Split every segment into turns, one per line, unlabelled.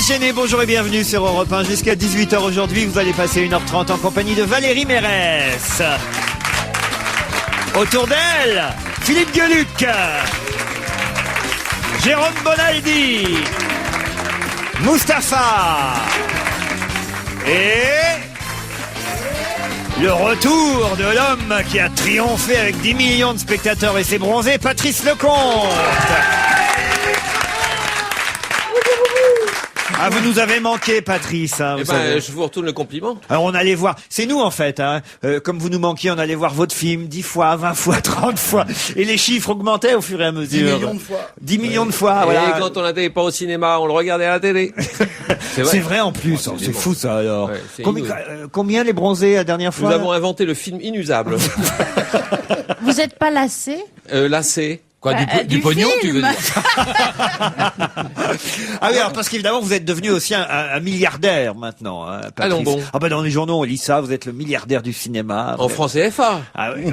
Gêné, bonjour et bienvenue sur Europe 1. Jusqu'à 18h aujourd'hui, vous allez passer 1h30 en compagnie de Valérie Mérès. Autour d'elle, Philippe Gueluc, Jérôme Bonaldi, Mustapha et le retour de l'homme qui a triomphé avec 10 millions de spectateurs et s'est bronzé, Patrice Lecomte. Ah, vous nous avez manqué, Patrice. Hein,
je vous retourne le compliment.
Alors, on allait voir. C'est nous, en fait. Hein. Comme vous nous manquiez, on allait voir votre film 10 fois, 20 fois, 30 fois. Et les chiffres augmentaient au fur et à mesure.
10 millions de fois.
10 millions de fois,
Et
voilà.
quand on n'était pas au cinéma, on le regardait à la télé.
C'est vrai en plus. Oh, c'est fou, ça, alors.
Ouais,
combien les bronzés la dernière fois?
Nous avons inventé le film inusable.
Vous n'êtes pas lassé?
Lassé.
Quoi, du pognon, tu veux dire?
Ah oui, alors parce qu'évidemment, vous êtes devenu aussi un milliardaire maintenant, hein, Patrice.
Allons bon.
Ah bah dans les journaux, on lit ça, vous êtes le milliardaire du cinéma.
En France CFA.
Ah oui.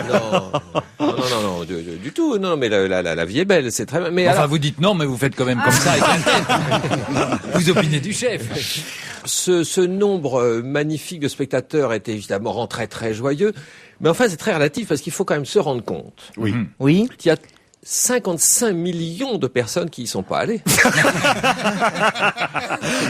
Non, du tout. Non, mais la vie est belle, c'est très bien. Mais
Enfin,
alors,
vous dites non, mais vous faites quand même comme ça avec la tête. Vous opinez du chef.
ce nombre magnifique de spectateurs est évidemment très très joyeux. Mais enfin, c'est très relatif parce qu'il faut quand même se rendre compte.
Oui.
Oui.
Il y a 55 millions de personnes qui y sont pas allées.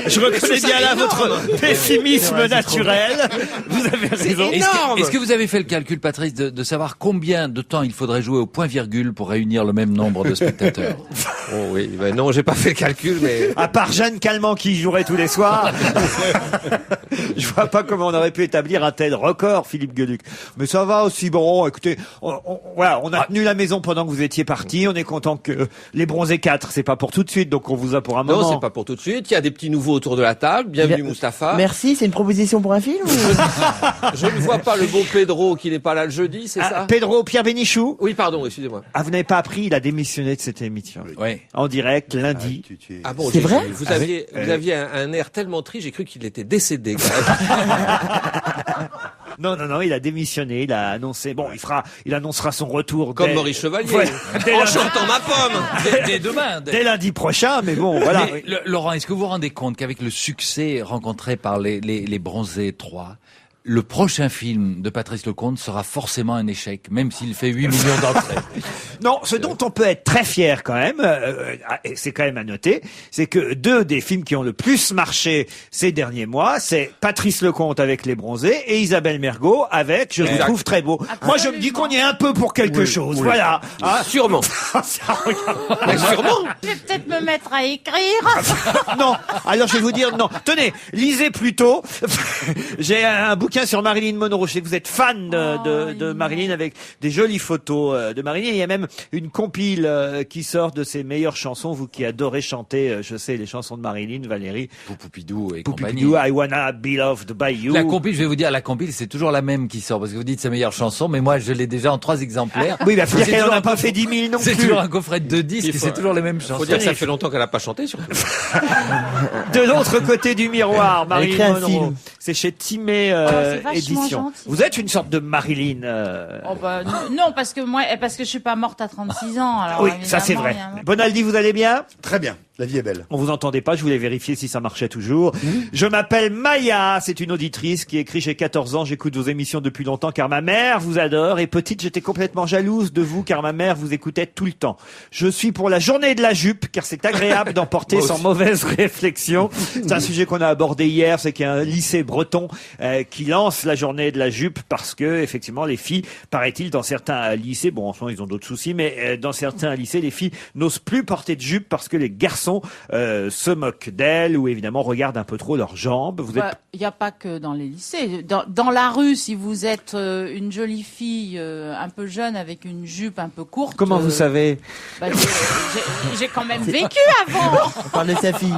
Je reconnais bien là votre pessimisme naturel. Vous avez raison.
Est-ce que vous avez fait le calcul, Patrice, de savoir combien de temps il faudrait jouer au point-virgule pour réunir le même nombre de spectateurs?
Oh oui, ben non, j'ai pas fait le calcul, mais...
À part Jeanne Calment qui jouerait tous les soirs, je vois pas comment on aurait pu établir un tel record, Philippe Gueluc. Mais ça va aussi. Bon, écoutez, voilà, on a tenu la maison pendant que vous étiez parti. On est content que les bronzés 4, c'est pas pour tout de suite, donc on vous a pour un moment.
Non, c'est pas pour tout de suite. Il y a des petits nouveaux autour de la table. Bienvenue, Mustapha.
Merci, c'est une proposition pour un film ou...
Je ne vois pas le beau Pedro qui n'est pas là le jeudi, c'est ça?
Pedro Pierre Bénichou.
Oui, pardon, excusez-moi.
Ah, vous n'avez pas appris, il a démissionné de cette émission.
Oui.
En direct, lundi.
Ah bon,
C'est vrai?
Vous aviez un air tellement triste, j'ai cru qu'il était décédé. Quand même.
Non, il a démissionné, il a annoncé, il annoncera son retour
Comme
dès,
Maurice Chevalier.
Voilà.
En chantant ma pomme.
Dès demain.
dès lundi prochain, mais bon, voilà.
Mais, Laurent, est-ce que vous vous rendez compte qu'avec le succès rencontré par les Bronzés 3, le prochain film de Patrice Lecomte sera forcément un échec, même s'il fait 8 millions d'entrées?
Non, ce dont on peut être très fier quand même, et c'est quand même à noter, c'est que deux des films qui ont le plus marché ces derniers mois, c'est Patrice Lecomte avec Les Bronzés et Isabelle Mergo avec Je vous trouve très beau. Moi, je me dis qu'on y est un peu pour quelque chose, voilà. Hein.
Sûrement. Mais sûrement.
Je vais peut-être me mettre à écrire.
Non, alors je vais vous dire non. Tenez, lisez plutôt. J'ai un bouquin sur Marilyn Monroe. Je sais que vous êtes fan de Marilyn avec des jolies photos de Marilyn. Il y a même une compile qui sort de ses meilleures chansons. Vous qui adorez chanter, je sais, les chansons de Marilyn, Valérie.
Poupidou et compagnie.
Poupidou, I wanna be loved by you.
La compile, je vais vous dire, la compile, c'est toujours la même qui sort, parce que vous dites ses meilleures chansons, mais moi, je l'ai déjà en 3 exemplaires.
Oui, bah, faut dire
C'est
qu'elle n'en
toujours
a pas fait 10 000 non plus.
C'est toujours un coffret de 2 disques, et c'est toujours les mêmes chansons.
Faut dire que ça fait longtemps qu'elle n'a pas chanté, surtout.
De l'autre côté du miroir,
Elle écrit
Marilyn
un
Monroe.
film.
C'est chez Timé
c'est vachement
Édition.
gentil.
Vous êtes une sorte de Marilyn.
Oh bah, non, parce que je suis pas morte à 36 ans. Alors,
Oui, ça c'est
évidemment,
vrai.
il y a un-
Bonaldi, vous allez bien?
Très bien. La vie est belle.
On vous entendait pas, je voulais vérifier si ça marchait toujours. Je m'appelle Maya, c'est une auditrice qui écrit: j'ai 14 ans, j'écoute vos émissions depuis longtemps car ma mère vous adore et petite j'étais complètement jalouse de vous car ma mère vous écoutait tout le temps. Je suis pour la journée de la jupe car c'est agréable d'en porter sans mauvaise réflexion. C'est un sujet qu'on a abordé hier, c'est qu'il y a un lycée breton qui lance la journée de la jupe parce que effectivement les filles, paraît-il dans certains lycées, bon en ce moment ils ont d'autres soucis, mais dans certains lycées les filles n'osent plus porter de jupe parce que les garçons se moquent d'elles ou évidemment regardent un peu trop leurs jambes. Vous êtes...
Il n'y a pas que dans les lycées. Dans la rue, si vous êtes une jolie fille un peu jeune avec une jupe un peu courte...
Comment vous savez?
Bah, j'ai quand même vécu avant.
On parle de sa fille.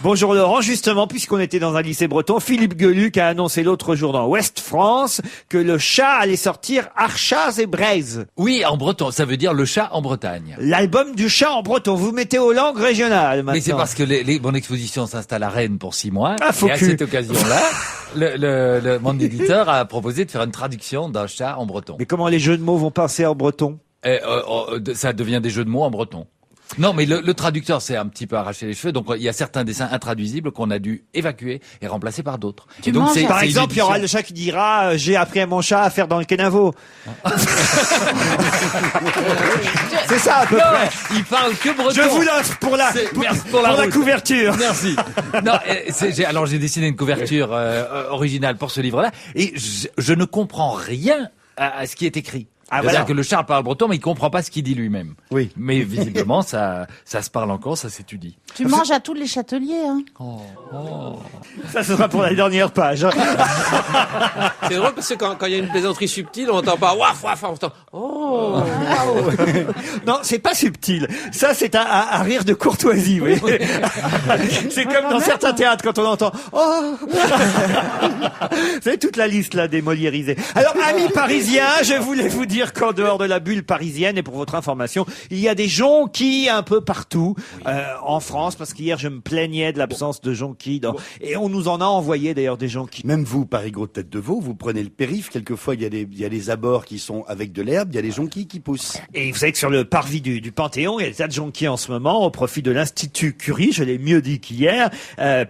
Bonjour Laurent, justement, puisqu'on était dans un lycée breton, Philippe Gueluc a annoncé l'autre jour dans Ouest France que le chat allait sortir Archaz et Braise.
Oui, en breton, ça veut dire le chat en Bretagne.
L'album du chat en breton. Vous mettez aux langues régionales maintenant.
Mais c'est parce que mon exposition s'installe à Rennes pour 6 mois.
Ah, faux
et à
cul.
cette occasion-là, mon éditeur a proposé de faire une traduction d'un chat en breton.
Mais comment les jeux de mots vont passer en breton?
Ça devient des jeux de mots en breton. Non, mais le traducteur s'est un petit peu arraché les cheveux, donc il y a certains dessins intraduisibles qu'on a dû évacuer et remplacer par d'autres.
Tu
Et donc,
manges,
Par
c'est
exemple, il y aura
une
le chat qui dira j'ai appris à mon chat à faire dans le kenavo. C'est ça à peu
édition.
près.
Non, il parle que breton.
Je vous l'offre pour la
Merci
pour la
route.
couverture.
Merci. Non, alors j'ai dessiné une couverture originale pour ce livre-là, et je ne comprends rien à ce qui est écrit.
Ah,
C'est-à-dire
voilà.
que le Charles parle breton, mais il comprend pas ce qu'il dit lui-même.
Oui.
Mais visiblement, ça se parle encore, ça s'étudie.
Tu manges à tous les châteliers, hein.
Ça, ce sera pour la dernière page.
C'est drôle parce que quand il y a une plaisanterie subtile, on n'entend pas waf waf, on entend oh.
Non, c'est pas subtil. Ça, c'est un rire de courtoisie. Oui. C'est comme dans certains théâtres quand on entend oh. C'est toute la liste là des Moliérisés. Alors, amis parisiens, je voulais vous dire qu'en dehors de la bulle parisienne, et pour votre information, il y a des jonquilles un peu partout en France, parce qu'hier je me plaignais de l'absence de jonquilles, et on nous en a envoyé d'ailleurs des jonquilles.
Même vous, Paris Gros de Tête de Veau, vous prenez le périph', quelquefois il y a des abords qui sont avec de l'herbe, il y a des jonquilles qui poussent.
Et vous savez que sur le parvis du Panthéon, il y a des tas de jonquilles en ce moment au profit de l'Institut Curie, je l'ai mieux dit qu'hier,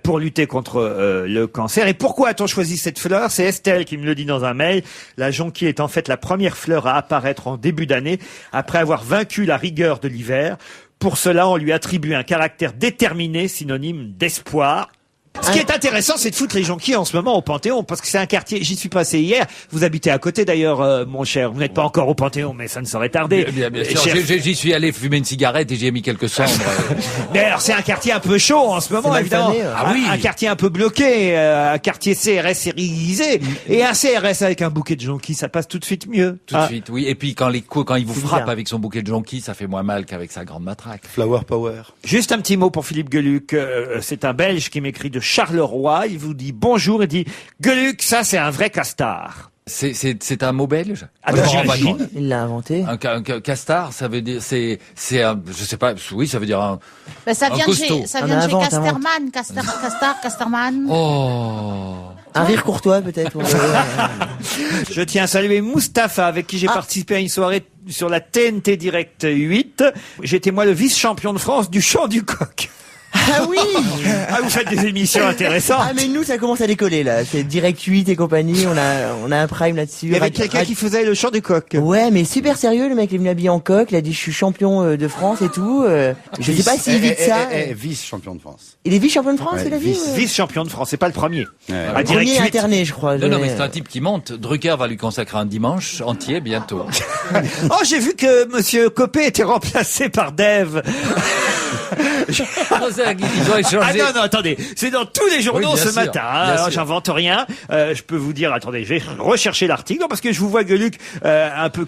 pour lutter contre le cancer. Et pourquoi a-t-on choisi cette fleur? C'est Estelle qui me le dit dans un mail. La jonquille est en fait la première fleur à apparaître en début d'année, après avoir vaincu la rigueur de l'hiver. Pour cela, on lui attribue un caractère déterminé, synonyme d'espoir. Ce qui est intéressant, c'est de foutre les jonquilles en ce moment au Panthéon, parce que c'est un quartier, j'y suis passé hier, vous habitez à côté d'ailleurs, mon cher, vous n'êtes pas encore au Panthéon, mais ça ne saurait tarder.
Bien sûr.
Cher-
J'y suis allé fumer une cigarette et j'y ai mis quelques cendres.
Mais alors, c'est un quartier un peu chaud en ce moment,
mal
évidemment.
famé,
Ah oui.
Un quartier un peu bloqué, un quartier CRS sérialisé. Et un CRS avec un bouquet de jonquilles, ça passe tout de suite mieux.
Tout de suite, oui. Et puis quand il vous
C'est
frappe
bizarre.
avec son bouquet de jonquilles, ça fait moins mal qu'avec sa grande matraque.
Flower Power.
Juste un petit mot pour Philippe Gueluc. C'est un Belge qui m'écrit de Charleroi. Il vous dit bonjour et dit Gueluc, ça c'est un vrai castard.
C'est un mot belge?
Ah,
Oui,
bah,
bon,
j'imagine.
Il l'a inventé.
Un castar, ça veut dire, c'est un, je sais pas, oui, ça veut dire un,
Ben, ça
Un
vient
costaud.
de chez
Invente.
Casterman, Casterman.
oh.
Un rire courtois, peut-être.
Je tiens à saluer Mustapha avec qui j'ai participé à une soirée sur la TNT Direct 8. J'étais moi le vice-champion de France du chant du coq.
Ah oui.
Ah, vous faites des émissions intéressantes.
Ah mais nous ça commence à décoller là. C'est Direct 8 et compagnie. On a un prime là-dessus.
Il y avait quelqu'un qui faisait le chant du coq.
Ouais, mais super sérieux, le mec il est venu habillé en coq, il a dit je suis champion de France et tout. Je sais pas s'il vit de ça.
Vice-champion de France.
Il est vice-champion de France,
Ouais,
il a dit.
vice.
Vice-champion de France, c'est pas le premier.
Ouais.
À Direct
Premier
8.
interné, je crois.
Non, mais c'est un type qui monte. Drucker va lui consacrer un dimanche entier bientôt.
Oh, j'ai vu que Monsieur Copé était remplacé par Dave.
Ils ont
Ah
échangé.
non, attendez, c'est dans tous les journaux
Oui, bien
ce
sûr,
matin.
bien
Alors,
sûr.
j'invente rien. Je peux vous dire, attendez, je vais rechercher l'article, non, parce que je vous vois Gueluc un peu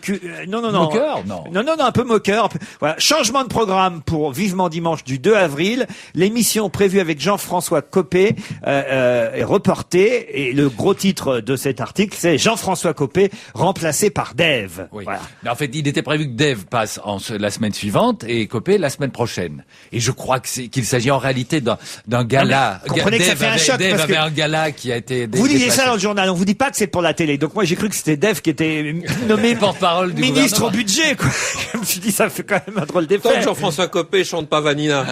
non,
Moqueur, non.
non, un peu moqueur. Voilà, changement de programme pour Vivement Dimanche du 2 avril. L'émission prévue avec Jean-François Copé est reportée, et le gros titre de cet article, c'est Jean-François Copé remplacé par Dave.
Oui.
Voilà.
Mais en fait, il était prévu que Dave passe la semaine suivante et Copé la semaine prochaine. Et je crois qu'il s'agit en réalité d'un gala.
comprenez que ça
Dave
fait un choc,
Dave
parce
avait
que
un gala qui a été
Vous lisez
déplacé.
ça dans le journal, on vous dit pas que c'est pour la télé. Donc moi j'ai cru que c'était Dave qui était nommé
Porte-parole du
ministre au
gouvernement.
budget, quoi. Je me suis dit ça fait quand même un drôle
Tant que
d'effet.
Jean-François Copé chante pas Vanina.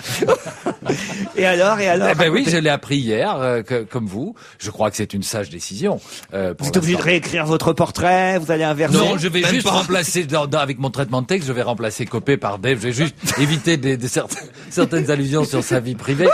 Et alors
Eh ben oui, je l'ai appris hier, comme vous. Je crois que c'est une sage décision. Pour
Vous êtes obligé de
l'instant.
réécrire votre portrait, vous allez inverser.
Non, je vais
Même
juste
pas.
remplacer, avec mon traitement de texte, je vais remplacer Copé par Dave. Je vais juste éviter certaines allusions sur sa vie privée.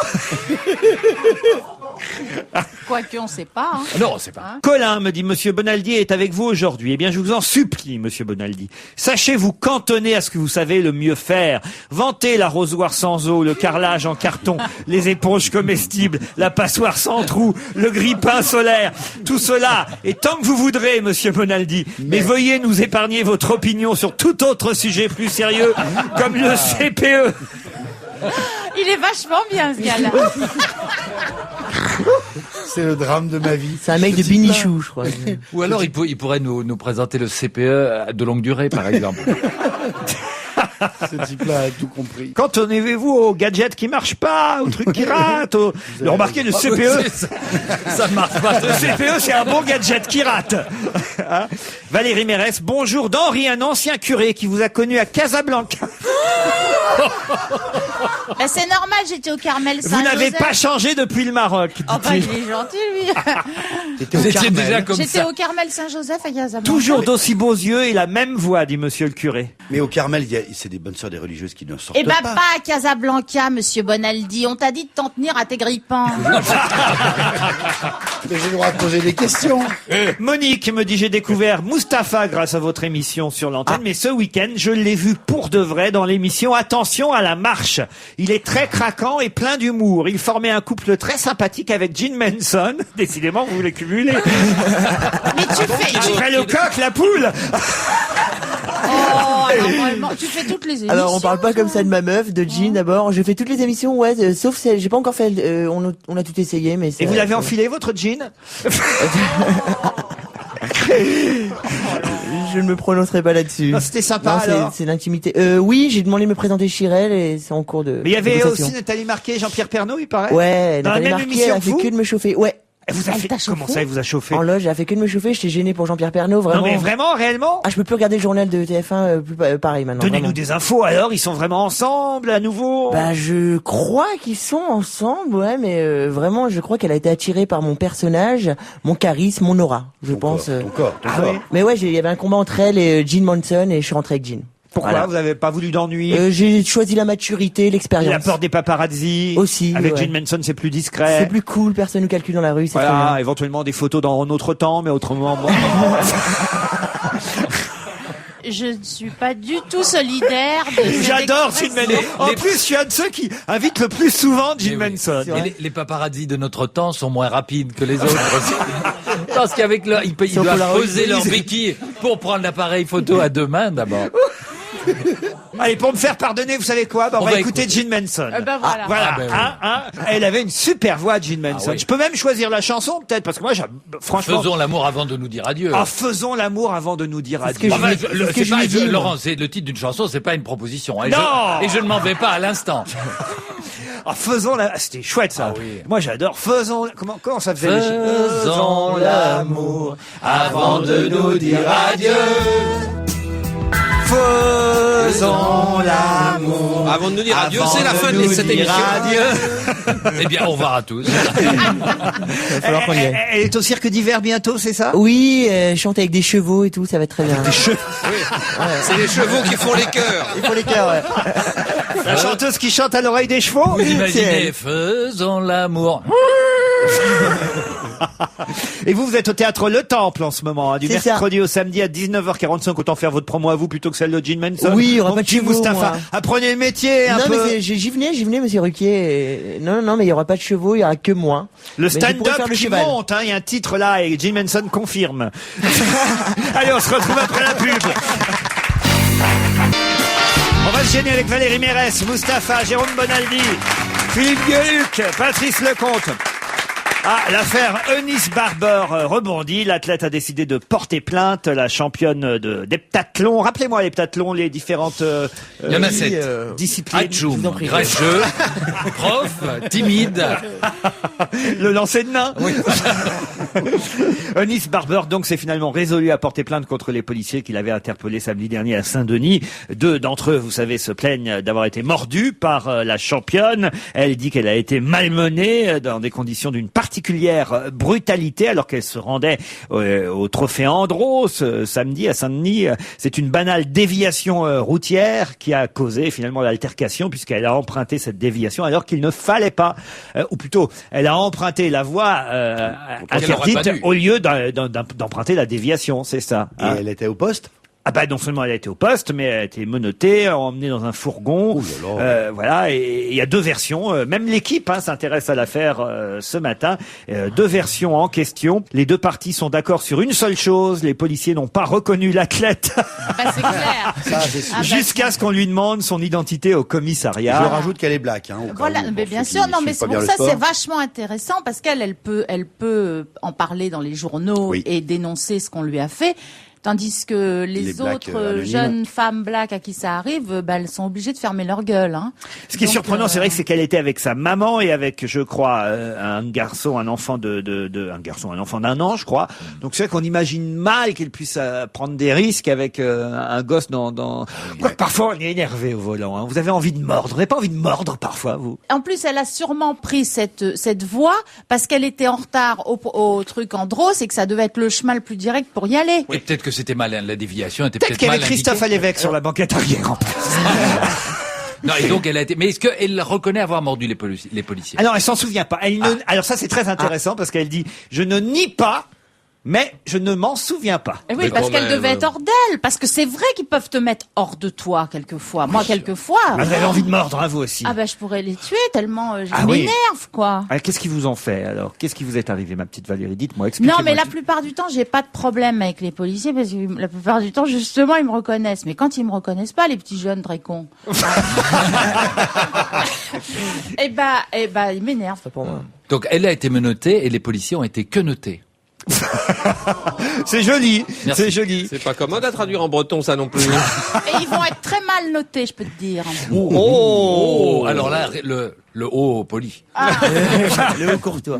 Quoique, on sait pas, hein.
Non, c'est pas.
Colin me dit, Monsieur Bonaldi est avec vous aujourd'hui. Eh bien, je vous en supplie, Monsieur Bonaldi. Sachez vous cantonner à ce que vous savez le mieux faire. Vantez l'arrosoir sans eau, le carrelage en carton, les éponges comestibles, la passoire sans trou, le grille-pain solaire. Tout cela, et tant que vous voudrez, Monsieur Bonaldi. Mais veuillez nous épargner votre opinion sur tout autre sujet plus sérieux, comme le CPE.
Il est vachement bien, ce gars-là.
C'est le drame de ma vie.
C'est un mec de Binichou, je crois.
Ou alors il pourrait nous présenter le CPE de longue durée, par exemple.
Ce type-là a tout compris.
Cantonnez-vous aux gadgets qui marchent pas, aux trucs qui ratent. Remarquez, le CPE,
Ça ne marche pas.
le CPE, c'est un bon gadget qui rate. Hein. Valérie Mérès, bonjour d'Henri, un ancien curé qui vous a connu à Casablanca.
Ben, c'est normal, j'étais au Carmel
Vous
Saint-Joseph.
n'avez pas changé depuis le Maroc.
Oh bah,
dit-il.
il est gentil, lui.
Vous étiez déjà comme
J'étais
ça.
au Carmel Saint-Joseph à Casablanca.
Toujours d'aussi beaux yeux et la même voix, dit monsieur le curé.
Mais au Carmel, c'est des bonnes sœurs des religieuses qui ne sortent
Eh ben,
pas.
pas à Casablanca, monsieur Bonaldi. On t'a dit de t'en tenir à tes grippins.
Mais j'ai le droit de poser des questions.
Monique me dit, j'ai découvert Mustapha grâce à votre émission sur l'antenne, mais ce week-end, je l'ai vu pour de vrai dans l'émission Attention à la marche. Il est très craquant et plein d'humour. Il formait un couple très sympathique avec Gene Manson. Décidément, vous voulez cumuler.
Mais tu fais...
Je ferai le coq, la poule.
Oh, alors, vraiment, tu fais toutes les émissions.
Alors on parle pas comme ça de ma meuf, de Jean d'abord. Je fais toutes les émissions, ouais, sauf celle, j'ai pas encore fait. On a tout essayé, mais.
Et vous l'avez enfilé, votre jean?
Je ne me prononcerai pas là-dessus.
Non, c'était sympa,
Non,
alors.
c'est l'intimité. Oui, j'ai demandé de me présenter chez elle et c'est en cours de.
Mais il y avait
négociation.
aussi Nathalie Marquet et Jean-Pierre Pernaut, il paraît.
Ouais,
Dans la
Nathalie
même
Marquet,
émission
elle a
que
fait
vous
que de me chauffer. Ouais.
Elle vous a
Elle
fait,
t'a
comment
chauffé
ça, elle vous a chauffé?
En loge, elle a fait que de me chauffer. J'étais gêné pour Jean-Pierre Pernaut, vraiment.
Non mais vraiment, réellement?
Ah, je peux plus regarder le journal de TF1 pareil maintenant.
Donnez-nous
vraiment.
des infos alors, ils sont vraiment ensemble à nouveau?
Bah, je crois qu'ils sont ensemble, ouais, mais vraiment, je crois qu'elle a été attirée par mon personnage, mon charisme, mon aura, je pense.
Ton corps.
Ah oui.
Mais ouais, il y avait un combat entre elle et Gene Manson et je suis rentré avec Gene.
Pourquoi
Voilà.
vous n'avez pas voulu d'ennui?
J'ai choisi la maturité, l'expérience.
La peur des paparazzi.
Aussi,
Avec
ouais.
Gene Manson, c'est plus discret.
C'est plus cool, personne nous calcule dans la rue, c'est très
Voilà,
bien.
éventuellement des photos dans notre temps, mais autrement, bon.
Je ne suis pas du tout solidaire de cette
J'adore Gene
expression.
Manson. En plus, je suis un de ceux qui invitent le plus souvent Gene
Mais oui.
Manson.
Et les paparazzis de notre temps sont moins rapides que les autres aussi. Parce qu'avec leur, ils
Sur
doivent
Polaroid,
poser leur béquille pour prendre l'appareil photo à deux mains d'abord.
Allez, pour me faire pardonner, vous savez quoi? On va écouter Gene Manson.
Ben voilà.
Voilà,
Ah, ben oui.
Elle avait une super voix, Gene Manson.
oui.
Je peux même choisir la chanson, peut-être, parce que moi, franchement.
Faisons l'amour avant de nous dire adieu.
Ah, faisons l'amour avant de nous dire
C'est ce que
adieu.
je
Enfin,
lui- c'est ce que
c'est
je
pas,
lui dis, moi.
Laurent, c'est le titre d'une chanson, c'est pas une proposition. Et
Non.
je ne m'en vais pas à l'instant.
Ah, faisons la, c'était chouette, ça.
Ah oui.
Moi, j'adore. Faisons, comment ça faisait?
Faisons l'amour avant de nous dire adieu.
Faisons l'amour.
Avant de nous dire adieu,
Avant
c'est la
de
fin de
nous
cette
dire
émission.
Eh bien, au revoir à tous.
Il va falloir qu'on y aille.
Elle est au cirque d'hiver bientôt, c'est ça?
Oui, chante avec des chevaux et tout, ça va être très bien.
C'est les chevaux qui font les cœurs.
Il faut les cœurs, ouais.
La chanteuse qui chante à l'oreille des chevaux?
Vous
C'est
imaginez,
elle.
faisons l'amour.
Et vous êtes au théâtre Le Temple en ce moment, hein, du
C'est ça.
mercredi au samedi à 19h45. Autant faire votre promo à vous plutôt que celle de Gene Manson.
Oui, il y aura
Mon
pas de
petit
chevaux,
Mustapha,
moi.
apprenez le métier un
Non,
peu.
mais j'y venais, monsieur Ruquier. Non, mais il y aura pas de chevaux, il y aura que moi.
Le
Mais je pourrais
stand-up
faire le
qui
cheval.
monte, hein, il y a un titre là et Gene Manson confirme. Allez, on se retrouve après la pub. On va se gêner avec Valérie Mérès, Mustapha, Jérôme Bonaldi, Philippe Gueluc, Patrice Lecomte. Ah, l'affaire Eunice Barber rebondit. L'athlète a décidé de porter plainte. La championne d'heptathlon. Rappelez-moi l'heptathlon, les différentes
Il y en a 7.
disciplines.
Atchoum, grincheux, prof, timide.
Le lancer de nain. Eunice Barber, donc, s'est finalement résolu à porter plainte contre les policiers qui l'avaient interpellé samedi dernier à Saint-Denis. 2 d'entre eux, vous savez, se plaignent d'avoir été mordus par la championne. Elle dit qu'elle a été malmenée dans des conditions d'une particulière brutalité alors qu'elle se rendait au trophée Andros samedi à Saint-Denis. C'est une banale déviation routière qui a causé finalement l'altercation puisqu'elle a emprunté cette déviation alors qu'il ne fallait pas, ou plutôt, elle a emprunté la voie
Qu'elle aurait pas
interdite
dû.
au lieu d'emprunter la déviation, c'est ça.
Et elle était au poste?
Ah bah non seulement elle a été au poste, mais elle a été menottée, emmenée dans un fourgon.
Ouh là là.
Voilà, et il y a 2 versions. Même l'équipe s'intéresse à l'affaire ce matin. 2 versions en question. Les 2 parties sont d'accord sur une seule chose. Les policiers n'ont pas reconnu l'athlète
Bah, c'est clair.
Ça, c'est sûr.
Ah, bah,
jusqu'à ce qu'on lui demande son identité au
Je
commissariat.
rajoute qu'elle est black. Hein, au cas
Voilà,
où,
mais
pour
bien
ceux
sûr,
qui
non, mais
suivent
c'est
pas
pour
bien
ça
le sport.
c'est vachement intéressant parce qu'elle peut en parler dans les journaux
Oui.
et dénoncer ce qu'on lui a fait. Tandis que les
Les blacks,
autres
anonymes.
jeunes femmes blacks à qui ça arrive, elles sont obligées de fermer leur gueule. Hein.
Ce qui est
Donc,
surprenant, c'est vrai que c'est qu'elle était avec sa maman et avec, je crois, un enfant un enfant d'un an, je crois. Donc c'est vrai qu'on imagine mal qu'elle puisse prendre des risques avec un gosse dans. Quoique parfois on est énervé au volant. Hein. Vous avez envie de mordre. Vous n'avez pas envie de mordre parfois, vous?
En plus, elle a sûrement pris cette voie parce qu'elle était en retard au truc Andros et que ça devait être le chemin le plus direct pour y aller.
Et peut-être que c'était mal, la déviation était
Peut-être qu'il y
mal
avait Christophe
indiquée.
Alévèque sur la banquette arrière. En plus.
Non, et donc elle a été. Mais est-ce qu'elle reconnaît avoir mordu les policiers?
Alors elle s'en souvient pas. Alors ça c'est très intéressant parce qu'elle dit je ne nie pas, mais je ne m'en souviens pas.
Et oui,
Mais
parce
quand
qu'elle
même.
devait être hors d'elle. Parce que c'est vrai qu'ils peuvent te mettre hors de toi quelquefois. Moi, quelquefois.
Ah, vous avez envie de mordre, hein, vous aussi.
Ah ben, je pourrais les tuer tellement je
Ah oui.
m'énerve, quoi.
Alors, qu'est-ce qui vous en fait alors? Qu'est-ce qui vous est arrivé, ma petite Valérie? Dites-moi, expliquez-moi.
Non, mais la plupart du temps, j'ai pas de problème avec les policiers parce que la plupart du temps, justement, ils me reconnaissent. Mais quand ils me reconnaissent pas, les petits jeunes très cons, eh ben, ils m'énervent.
Pas pour moi.
Donc elle a été menottée et les policiers ont été quenotés.
C'est joli,
Merci.
c'est joli.
C'est pas commode à traduire en breton, ça non plus.
Et ils vont être très mal notés, je peux te dire.
Oh, alors là, le haut poli.
Le courtois.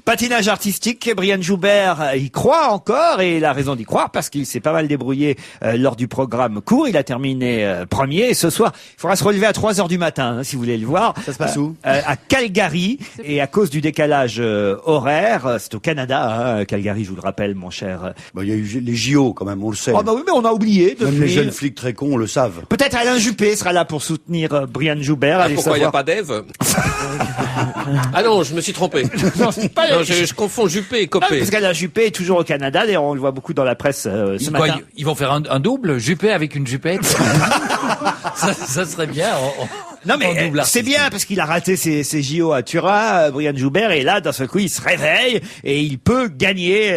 Patinage artistique, Brian Joubert y croit encore et il a raison d'y croire parce qu'il s'est pas mal débrouillé lors du programme court. Il a terminé premier et ce soir, il faudra se relever à 3h du matin hein, si vous voulez le voir.
Ça se passe où
À Calgary et à cause du décalage horaire, c'est au Canada, hein, Calgary, je vous le rappelle mon cher.
Bon, il y a eu les JO quand même, on le sait.
Oh bah oui, mais on a oublié
Même les
depuis.
jeunes flics très cons le savent.
Peut-être Alain Juppé sera là pour soutenir Brian Joubert. Allez
Pourquoi il n'y a
savoir.
pas d'Ève? Ah non, je me suis trompé.
Non, c'est pas
Non, je confonds Juppé et
Non,
Copé.
parce qu'Alain Juppé est toujours au Canada. D'ailleurs, on le voit beaucoup dans la presse ce
Quoi,
matin.
ils vont faire un double, Juppé avec une jupette. ça serait bien.
Non
en
mais
double
c'est
artiste.
bien parce qu'il a raté ses JO à Turin, Brian Joubert, et là d'un seul coup il se réveille et il peut gagner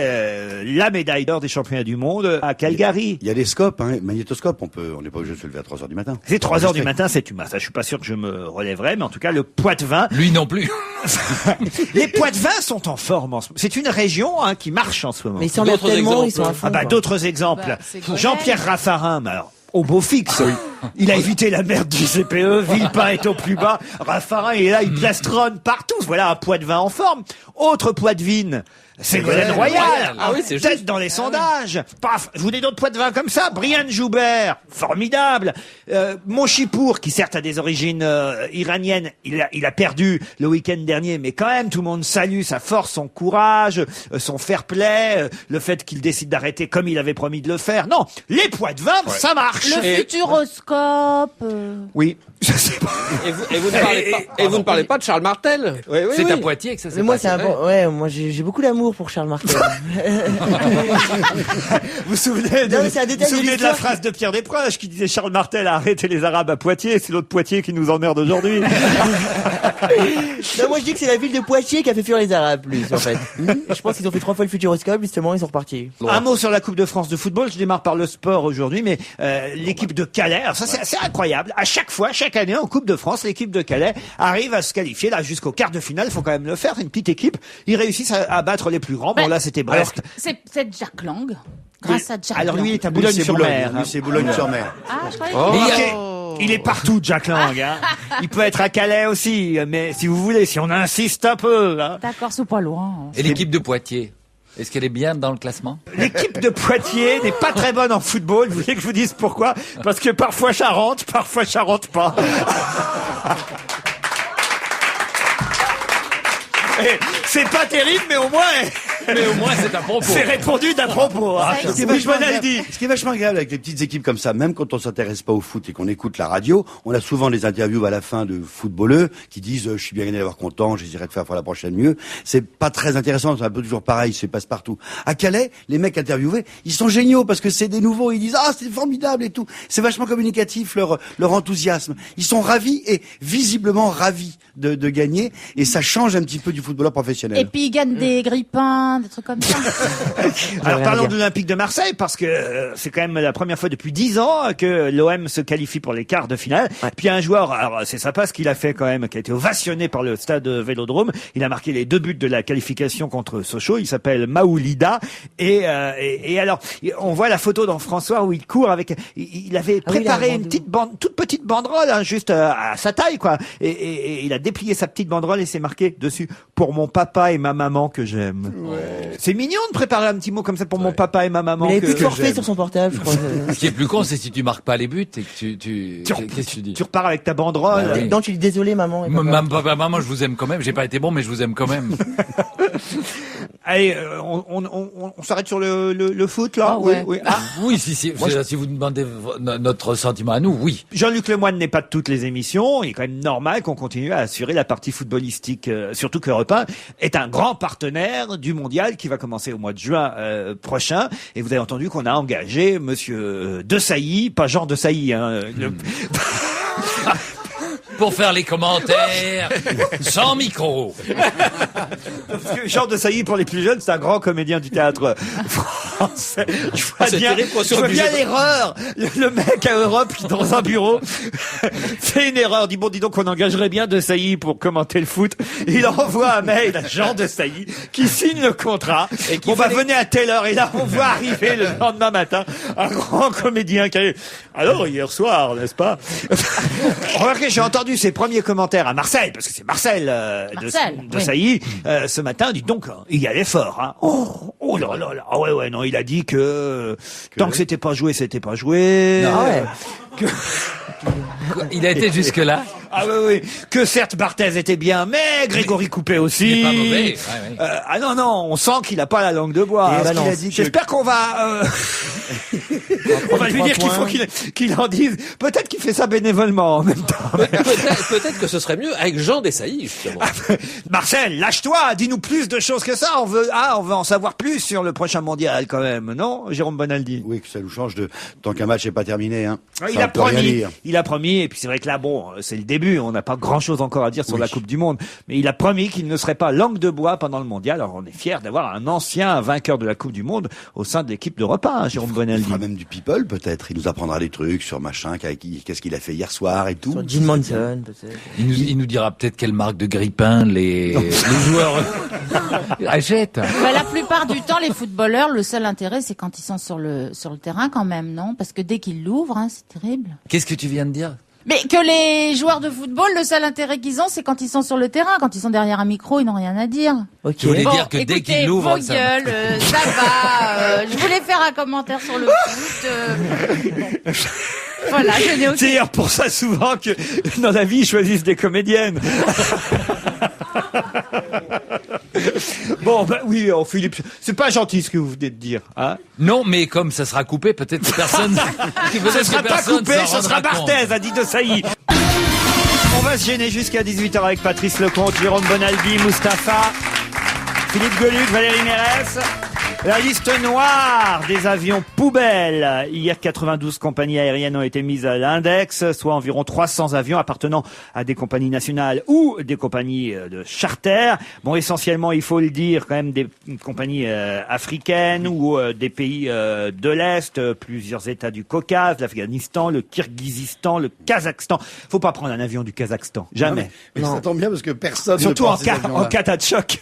la médaille d'or des championnats du monde à Calgary.
Il y a des scopes, hein, magnétoscopes, on n'est pas obligé de se lever à 3h du matin.
C'est 3h du matin, c'est humain. Ça, je suis pas sûr que je me relèverai, mais en tout cas le Poitevin,
Lui non plus.
les Poitevins sont en forme. En ce... C'est une région hein, qui marche en ce moment.
Mais ils s'enlèvent
D'autres
tellement, ils
exemples.
sont à fond.
Ah bah
quoi.
d'autres exemples.
Bah, c'est Grenelle.
Jean-Pierre Raffarin, mais alors, au beau fixe. Il a évité la merde du CPE, Villepin est au plus bas, Raffarin il est là, il plastronne partout. Voilà un Poitevin en forme. Autre Poitevine, Ségolène Royal.
Ah oui, c'est
Tête
juste.
dans les sondages. Paf, je vous dis d'autres Poitevins comme ça. Brian Joubert, formidable. Monchipour, qui certes a des origines iraniennes, il a perdu le week-end dernier, mais quand même tout le monde salue sa force, son courage, son fair play, le fait qu'il décide d'arrêter comme il avait promis de le faire. Non, les Poitevins, ça marche.
Le
Et-
futuroscope.
Oui, je sais pas.
Et vous ne parlez pas de Charles Martel? Oui, oui,
C'est
oui.
à Poitiers que ça s'est
Mais moi,
passé.
c'est ouais, moi j'ai beaucoup d'amour pour Charles Martel.
Vous vous souvenez de,
Non, mais c'est un
vous
détail de
souvenez de la
l'histoire
phrase de Pierre Desproges qui disait Charles Martel a arrêté les Arabes à Poitiers, c'est l'autre Poitiers qui nous emmerde aujourd'hui.
Non, moi je dis que c'est la ville de Poitiers qui a fait fuir les Arabes, plus en fait. Je pense qu'ils ont fait 3 fois le futuroscope, justement, ils sont repartis.
Un mot sur la Coupe de France de football. Je démarre par le sport aujourd'hui, mais l'équipe de Calais, alors ça c'est incroyable. À chaque fois, chaque année en Coupe de France, l'équipe de Calais arrive à se qualifier là jusqu'au quart de finale. Il faut quand même le faire. C'est une petite équipe. Ils réussissent à battre les plus grands. Bon
Ben,
là c'était Brest.
C'est Jack Lang. Grâce à Jack
Alors lui il
Lang.
est à
Lui, c'est
Boulogne-sur-Mer.
Lui, c'est Boulogne-sur-Mer.
Ah, je croyais
Oh.
qu'il
Il
était-
est- Il est partout, Jack Lang. Hein. Il peut être à Calais aussi, mais si vous voulez, si on insiste un peu. Hein.
D'accord, c'est pas loin.
Et l'équipe de Poitiers, est-ce qu'elle est bien dans le classement?
L'équipe de Poitiers n'est pas très bonne en football. Vous voulez que je vous dise pourquoi? Parce que parfois ça rentre pas. Et c'est pas terrible, mais au moins,
Mais au moins c'est un propos.
c'est répondu d'un propos. Hein.
Ça
C'est
existe.
Bonal dit.
Ce qui est vachement agréable avec les petites équipes comme ça, même quand on s'intéresse pas au foot et qu'on écoute la radio, on a souvent des interviews à la fin de footballeux qui disent je suis bien gagné d'avoir content, j'essaierai de faire pour la prochaine mieux. C'est pas très intéressant, c'est un peu toujours pareil, c'est passe partout. À Calais, les mecs interviewés, ils sont géniaux parce que c'est des nouveaux, ils disent ah c'est formidable et tout. C'est vachement communicatif leur enthousiasme. Ils sont ravis et visiblement ravis de gagner et ça change un petit peu du footballeur professionnel.
Et puis ils gagnent des grippins Saint-Ouen, des trucs comme ça.
Alors
rien
parlons
dire.
de l'Olympique de Marseille parce que c'est quand même la première fois depuis 10 ans que l'OM se qualifie pour les quarts de finale.
Ouais.
Puis il y a un joueur, alors c'est sympa ce qu'il a fait quand même, qui a été ovationné par le stade Vélodrome. Il a marqué les 2 buts de la qualification contre Sochaux. Il s'appelle Maoulida et alors on voit la photo dans François où il court avec. Il avait
Ah oui,
préparé
il a un
une toute petite banderole, hein, juste à sa taille quoi. Et il a déplié sa petite banderole et c'est marqué dessus pour mon papa et ma maman que j'aime. C'est mignon de préparer un petit mot comme ça pour mon papa et ma maman
Il avait
que
plus de forfait
j'aime.
sur son portable, je crois.
Ce qui est plus con, c'est si tu marques pas les buts et que qu'est-ce que tu dis?
Tu repars avec ta banderole.
Bah oui.
Non, tu dis désolé maman. et papa.
Maman, je vous aime quand même. J'ai pas été bon, mais je vous aime quand même.
Allez, on s'arrête sur le foot là.
Ah ouais.
Oui. Ah,
Oui, si vous demandez notre sentiment à nous, oui.
Jean-Luc Lemoyne n'est pas de toutes les émissions. Il est quand même normal qu'on continue à assurer la partie footballistique, surtout qu'Europe 1 est un grand partenaire du mondial qui va commencer au mois de juin prochain. Et vous avez entendu qu'on a engagé Monsieur Desailly, pas Jean Desailly, hein,
Pour faire les commentaires, sans micro.
Parce que Jean Desailly, pour les plus jeunes, c'est un grand comédien du théâtre français. Je vois
C'est
bien,
terrible qu'on
je
soit
vois
obligé
bien
de-
l'erreur. Le mec à Europe qui, dans un bureau, fait une erreur. Dit bon, dis donc, on engagerait bien Desailly pour commenter le foot. Il envoie un mail à Jean Desailly qui signe le contrat. Et qui venez à telle heure. Et là, on voit arriver le lendemain matin un grand comédien qui arrive. Alors, hier soir, n'est-ce pas? Remarquez, j'ai entendu ses premiers commentaires à Marseille, parce que c'est Marseille,
Marseille,
de Sailly, ce matin, dit donc, il y allait fort, hein. Oh là là là. Ah ouais, non, il a dit que tant que c'était pas joué, c'était pas joué.
Ah ouais.
Il a été jusque là.
Ah oui, que certes Barthez était bien, mais Grégory Coupé aussi.
Il est pas mauvais. Ouais.
Ah non, on sent qu'il a pas la langue de bois.
Et
Parce
balance.
qu'il a dit que- J'espère qu'on va, on va lui dire qu'il faut qu'il en dise. Peut-être qu'il fait ça bénévolement en même temps.
Peut-être que ce serait mieux avec Jean Desailly, justement.
Marcel, lâche-toi, dis-nous plus de choses que ça. On veut en savoir plus sur le prochain mondial quand même, non, Jérôme Bonaldi?
Oui, que ça nous change de tant qu'un match n'est pas terminé. Hein.
Il
Ça,
a
on peut rien
promis,
dire.
et puis c'est vrai que là, bon, c'est le début, on n'a pas grand-chose encore à dire sur
Oui.
la Coupe du Monde, mais il a promis qu'il ne serait pas langue de bois pendant le mondial. Alors on est fiers d'avoir un ancien vainqueur de la Coupe du Monde au sein de l'équipe d'Europe 1, hein, Jérôme
Il
Bonaldi.
fera même du people peut-être. Il nous apprendra des trucs sur machin, qu'est-ce qu'il a fait hier soir et tout.
Sur Gene Manson, peut-être.
Il nous dira peut-être quelle marque de grille-pain les joueurs achètent.
Bah, la plupart du temps, les footballeurs, le seul intérêt, c'est quand ils sont sur le terrain quand même, non? Parce que dès qu'ils l'ouvrent, hein, c'est terrible.
Qu'est-ce que tu viens de dire?
Mais que les joueurs de football, le seul intérêt qu'ils ont, c'est quand ils sont sur le terrain. Quand ils sont derrière un micro, ils n'ont rien à dire.
Ok.
Tu voulais
Bon,
dire que dès
écoutez,
qu'il l'ouvre,
vos
ça...
gueules, ça va. Je voulais faire un commentaire sur le foot. Voilà, je n'ai
C'est
aucune...
d'ailleurs pour ça souvent que dans la vie ils choisissent des comédiennes. Bon, bah oui, Philippe, c'est pas gentil ce que vous venez de dire, hein.
Non, mais comme ça sera coupé, peut-être que personne...
Ce sera pas coupé, ce sera Barthez, a dit Desailly. On va se gêner jusqu'à 18h avec Patrice Lecomte, Jérôme Bonaldi, Mustapha, Philippe Geluc, Valérie Mérès. La liste noire des avions poubelles. Hier, 92 compagnies aériennes ont été mises à l'index, soit environ 300 avions appartenant à des compagnies nationales ou des compagnies de charter. Bon, essentiellement, il faut le dire, quand même des compagnies africaines ou des pays de l'Est, plusieurs États du Caucase, l'Afghanistan, le Kirghizistan, le Kazakhstan. Faut pas prendre un avion du Kazakhstan, jamais.
Mais ça tombe bien parce que personne
Surtout
ne
en
prend ces avions-là.
cas de choc.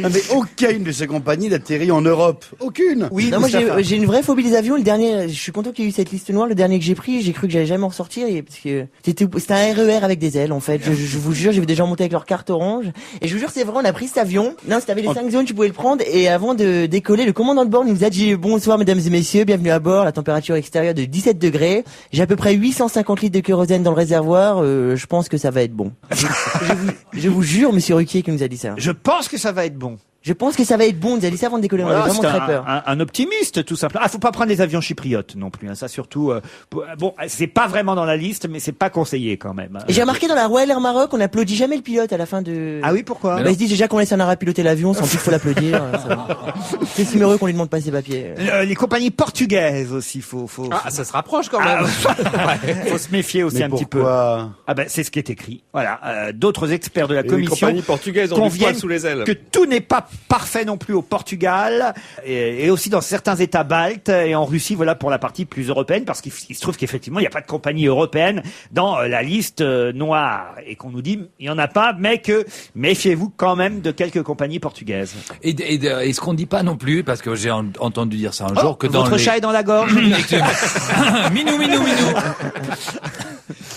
Ah, mais aucune de ces compagnies n'atterrit en Europe. Aucune.
Oui,
Non, moi
Mustapha.
j'ai une vraie phobie des avions. Le dernier, je suis content qu'il y ait eu cette liste noire. Le dernier que j'ai pris, j'ai cru que j'allais jamais en ressortir parce que c'était un RER avec des ailes en fait. Je vous jure, j'ai vu des gens monter avec leur carte orange. Et je vous jure, c'est vrai, on a pris cet avion. Non, c'était avec les 5 zones, tu pouvais le prendre. Et avant de décoller, le commandant de bord nous a dit bonsoir mesdames et messieurs, bienvenue à bord. La température extérieure de 17 degrés. J'ai à peu près 850 litres de kérosène dans le réservoir. Je pense que ça va être bon. Je vous jure, monsieur Ruquier qui nous a dit ça.
Je pense que ça va être bon.
Je pense que ça va être bon. Ils a dit ça avant de décoller. On
Voilà,
avait vraiment
c'est
très peur.
un optimiste, tout simplement. Faut pas prendre les avions chypriotes non plus. Ça surtout. Bon, c'est pas vraiment dans la liste, mais c'est pas conseillé quand même.
Et j'ai remarqué dans la Royal Air Maroc, on applaudit jamais le pilote à la fin de.
Ah oui, pourquoi?
Ils se disent déjà qu'on laisse un arabe piloter l'avion, sans plus faut l'applaudir. C'est si heureux qu'on lui demande pas ses papiers.
Les compagnies portugaises aussi, faut.
Ah, ça se rapproche quand même.
Faut se méfier aussi
Mais
un petit peu.
pourquoi
Ah ben c'est ce qui est écrit. Voilà. D'autres experts de la
Les
commission
compagnies portugaises ont du
conviennent
poil sous les ailes.
que tout n'est pas parfait non plus au Portugal et aussi dans certains États baltes et en Russie. Voilà pour la partie plus européenne, parce qu'il se trouve qu'effectivement il n'y a pas de compagnie européenne dans la liste noire et qu'on nous dit il y en a pas, mais que méfiez-vous quand même de quelques compagnies portugaises.
Et ce qu'on dit pas non plus, parce que j'ai entendu dire ça un jour, que dans
votre
les...
chat est dans la gorge.
Minou.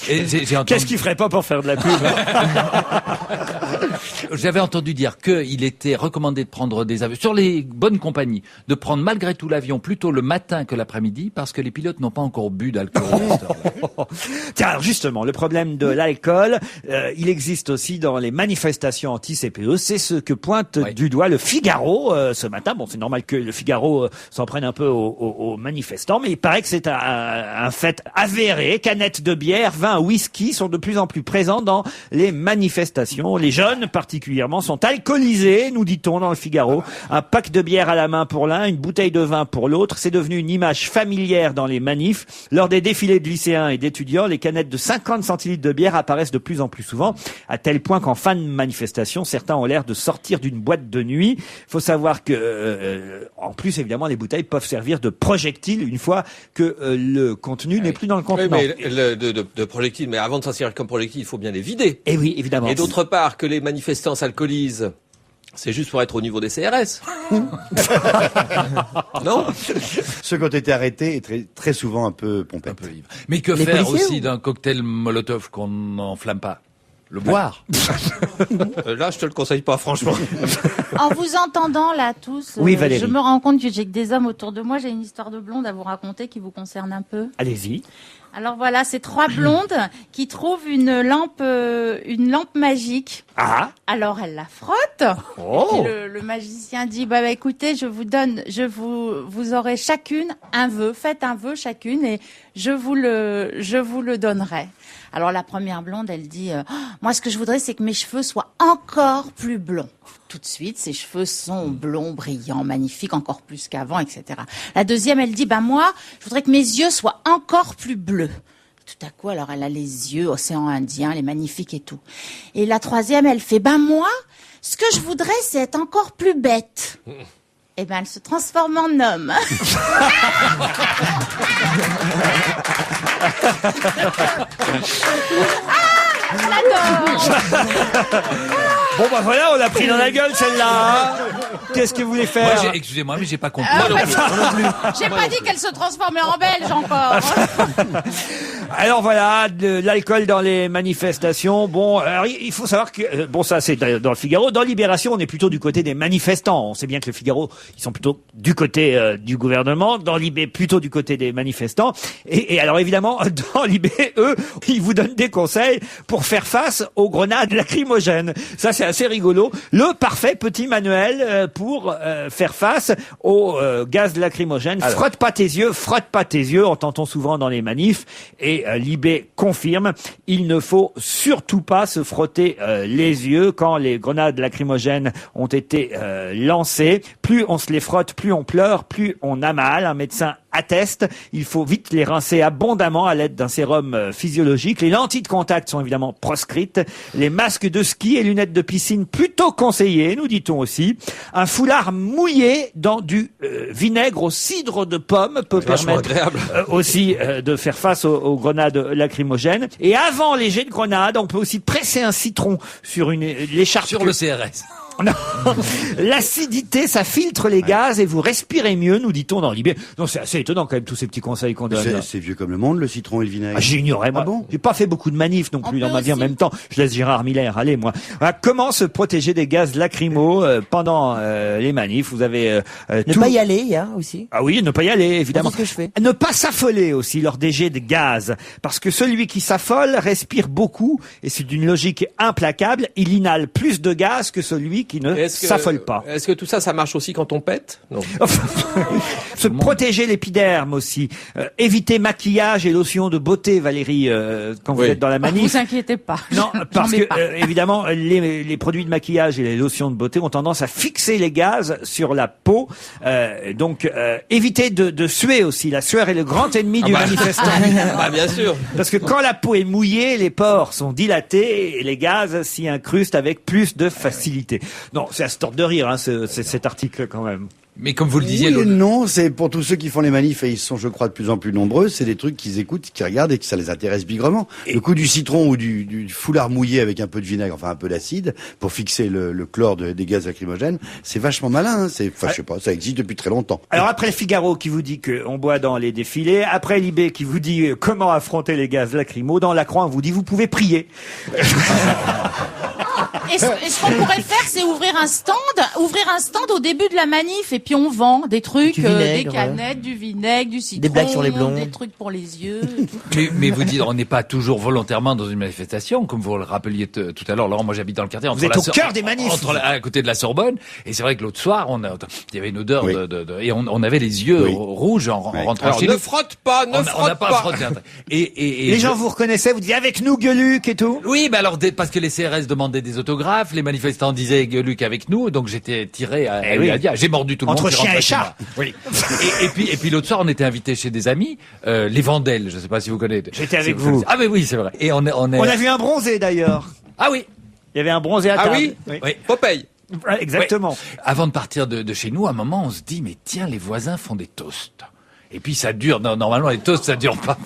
Et j'ai entendu...
Qu'est-ce qu'il ferait pas pour faire de la pub?
J'avais entendu dire qu'il était recommandé de prendre des avions, sur les bonnes compagnies, de prendre malgré tout l'avion plutôt le matin que l'après-midi, parce que les pilotes n'ont pas encore bu d'alcool.
Tiens, alors justement, le problème de l'alcool, il existe aussi dans les manifestations anti-CPE. C'est ce que pointe du doigt le Figaro ce matin. Bon, c'est normal que le Figaro s'en prenne un peu aux manifestants, mais il paraît que c'est un fait avéré. Canettes de bière, vin, whisky sont de plus en plus présents dans les manifestations. Les jeunes, particulièrement, sont alcoolisés, nous dit-on dans le Figaro. Un pack de bière à la main pour l'un, une bouteille de vin pour l'autre. C'est devenu une image familière dans les manifs. Lors des défilés de lycéens et d'étudiants, les canettes de 50 centilitres de bière apparaissent de plus en plus souvent, à tel point qu'en fin de manifestation, certains ont l'air de sortir d'une boîte de nuit. Faut savoir que, en plus, évidemment, les bouteilles peuvent servir de projectiles une fois que le contenu n'est plus dans le contenant.
Oui, mais de projectiles, mais avant de s'en servir comme projectile, il faut bien les vider.
Et oui, évidemment.
Et d'autre part, que les manifestants s'alcoolisent, c'est juste pour être au niveau des CRS. Non?
Ceux qui ont été arrêtés est très souvent un peu pompés.
Un peu ivre. Mais que
Les
faire
policiers
aussi d'un cocktail Molotov qu'on n'enflamme pas? Le boire.
Là, je te le conseille pas, franchement.
En vous entendant là tous,
Oui, Valérie.
je me rends compte que j'ai que des hommes autour de moi. J'ai une histoire de blonde à vous raconter qui vous concerne un peu.
Allez-y.
Alors voilà, c'est trois blondes qui trouvent une lampe magique.
Ah.
Alors elle la frotte.
Oh.
Et le magicien dit bah écoutez, vous aurez chacune un vœu, faites un vœu chacune et je vous le donnerai. Alors la première blonde, elle dit moi ce que je voudrais c'est que mes cheveux soient encore plus blonds. Tout de suite, ses cheveux sont blonds, brillants, magnifiques, encore plus qu'avant, etc. La deuxième, elle dit moi je voudrais que mes yeux soient encore plus bleus. Tout à coup, alors elle a les yeux, océan Indien, les magnifiques et tout. Et la troisième, elle fait moi ce que je voudrais c'est être encore plus bête. Eh ben, elle se transforme en homme. Je l'adore.
Bon bah voilà, on l'a pris dans la gueule celle-là. Qu'est-ce que vous voulez faire?
Excusez-moi, mais j'ai pas compris.
J'ai pas dit qu'elle se transformait en belge encore.
Alors voilà, de l'alcool dans les manifestations. Bon, alors il faut savoir que bon ça c'est dans le Figaro. Dans Libération, on est plutôt du côté des manifestants. On sait bien que le Figaro, ils sont plutôt du côté du gouvernement. Dans Libé, plutôt du côté des manifestants. Et alors évidemment, dans Libé, eux, ils vous donnent des conseils pour faire face aux grenades lacrymogènes. Ça c'est assez rigolo. Le parfait petit manuel pour faire face aux gaz lacrymogènes. Alors. Frotte pas tes yeux, entend-on souvent dans les manifs. Et Libé confirme, il ne faut surtout pas se frotter les yeux quand les grenades lacrymogènes ont été lancées. Plus on se les frotte, plus on pleure, plus on a mal. Un médecin atteste, il faut vite les rincer abondamment à l'aide d'un sérum physiologique. Les lentilles de contact sont évidemment proscrites. Les masques de ski et lunettes de piscine plutôt conseillés, nous dit-on aussi. Un foulard mouillé dans du vinaigre au cidre de pomme peut permettre aussi de faire face aux grenades lacrymogènes. Et avant les jets de grenades, on peut aussi presser un citron sur l'écharpe.
Sur le CRS.
Non. L'acidité, ça filtre les gaz et vous respirez mieux, nous dit-on dans Libé. Non, c'est assez étonnant quand même tous ces petits conseils qu'on donne.
C'est vieux comme le monde, le citron et le vinaigre.
Ah, j'ignorais, moi.
Ah bon?
J'ai pas fait beaucoup de manifs non plus dans ma vie en même temps. Je laisse Gérard Miller aller, moi. Voilà, comment se protéger des gaz lacrymaux pendant les manifs? Vous avez
ne pas y aller, il y a aussi.
Ah oui, ne pas y aller, évidemment.
C'est ce que je fais.
Ne pas s'affoler aussi lors des jets de gaz, parce que celui qui s'affole respire beaucoup et c'est d'une logique implacable. Il inhale plus de gaz que celui aussi qui ne s'affolent pas.
Est-ce que tout ça, ça marche aussi quand on pète? Non.
Se protéger l'épiderme aussi. Éviter maquillage et lotion de beauté, Valérie, quand vous êtes dans la manif.
Vous inquiétez pas.
Non,
J'en
parce
mets
que
pas.
évidemment, les produits de maquillage et les lotions de beauté ont tendance à fixer les gaz sur la peau. Donc, évitez de suer aussi. La sueur est le grand ennemi du manifestant.
Bah, bien sûr.
Parce que quand la peau est mouillée, les pores sont dilatés et les gaz s'y incrustent avec plus de facilité. Non, c'est à se tordre de rire, hein, cet article quand même.
Mais comme vous le disiez,
Oui et non, c'est pour tous ceux qui font les manifs, et ils sont, je crois, de plus en plus nombreux, c'est des trucs qu'ils écoutent, qu'ils regardent et que ça les intéresse bigrement. Le coup du citron ou du foulard mouillé avec un peu de vinaigre, enfin un peu d'acide, pour fixer le chlore des gaz lacrymogènes, c'est vachement malin, hein. Je sais pas, ça existe depuis très longtemps.
Alors après le Figaro qui vous dit qu'on boit dans les défilés, après Libé qui vous dit comment affronter les gaz lacrymaux, dans La Croix on vous dit vous pouvez prier.
Et ce qu'on pourrait faire, c'est ouvrir un stand au début de la manif, et puis on vend des trucs,
Du vinaigre,
des canettes, du vinaigre, du citron,
Des blagues sur les blonds.
des trucs pour les yeux.
mais vous dites, on n'est pas toujours volontairement dans une manifestation, comme vous le rappeliez tout à l'heure. Laurent, moi j'habite dans le quartier.
Vous êtes au cœur des manifs.
À côté de la Sorbonne. Et c'est vrai que l'autre soir, il y avait une odeur
Oui.
et on avait les yeux
Oui.
rouges en rentrant
Alors,
chez
ne
nous.
frotte pas,
On n'a pas frotté. Et
Les gens vous reconnaissaient, vous disiez avec nous Gueuluc et tout.
Oui, bah alors parce que les CRS demandaient des autographes, les manifestants disaient Gueuluc avec nous, donc j'étais tiré à
oui.
J'ai mordu tout le
Entre
monde. je suis
chien
rentré
et
chez
chat.
moi. Oui. et puis l'autre soir, on était invités chez des amis, les Vandelles. Je sais pas si vous connaissez.
J'étais avec
Si
vous.
connaissez. Ah mais oui, c'est vrai. Et on
On a vu un bronzé d'ailleurs.
Ah oui.
Il y avait un bronzé à
Ah
table.
oui?
Oui.
Popeye.
Ouais, exactement.
Ouais. Avant de partir de chez nous, à un moment, on se dit, mais tiens, les voisins font des toasts. Et puis ça dure, normalement les toasts ça dure pas.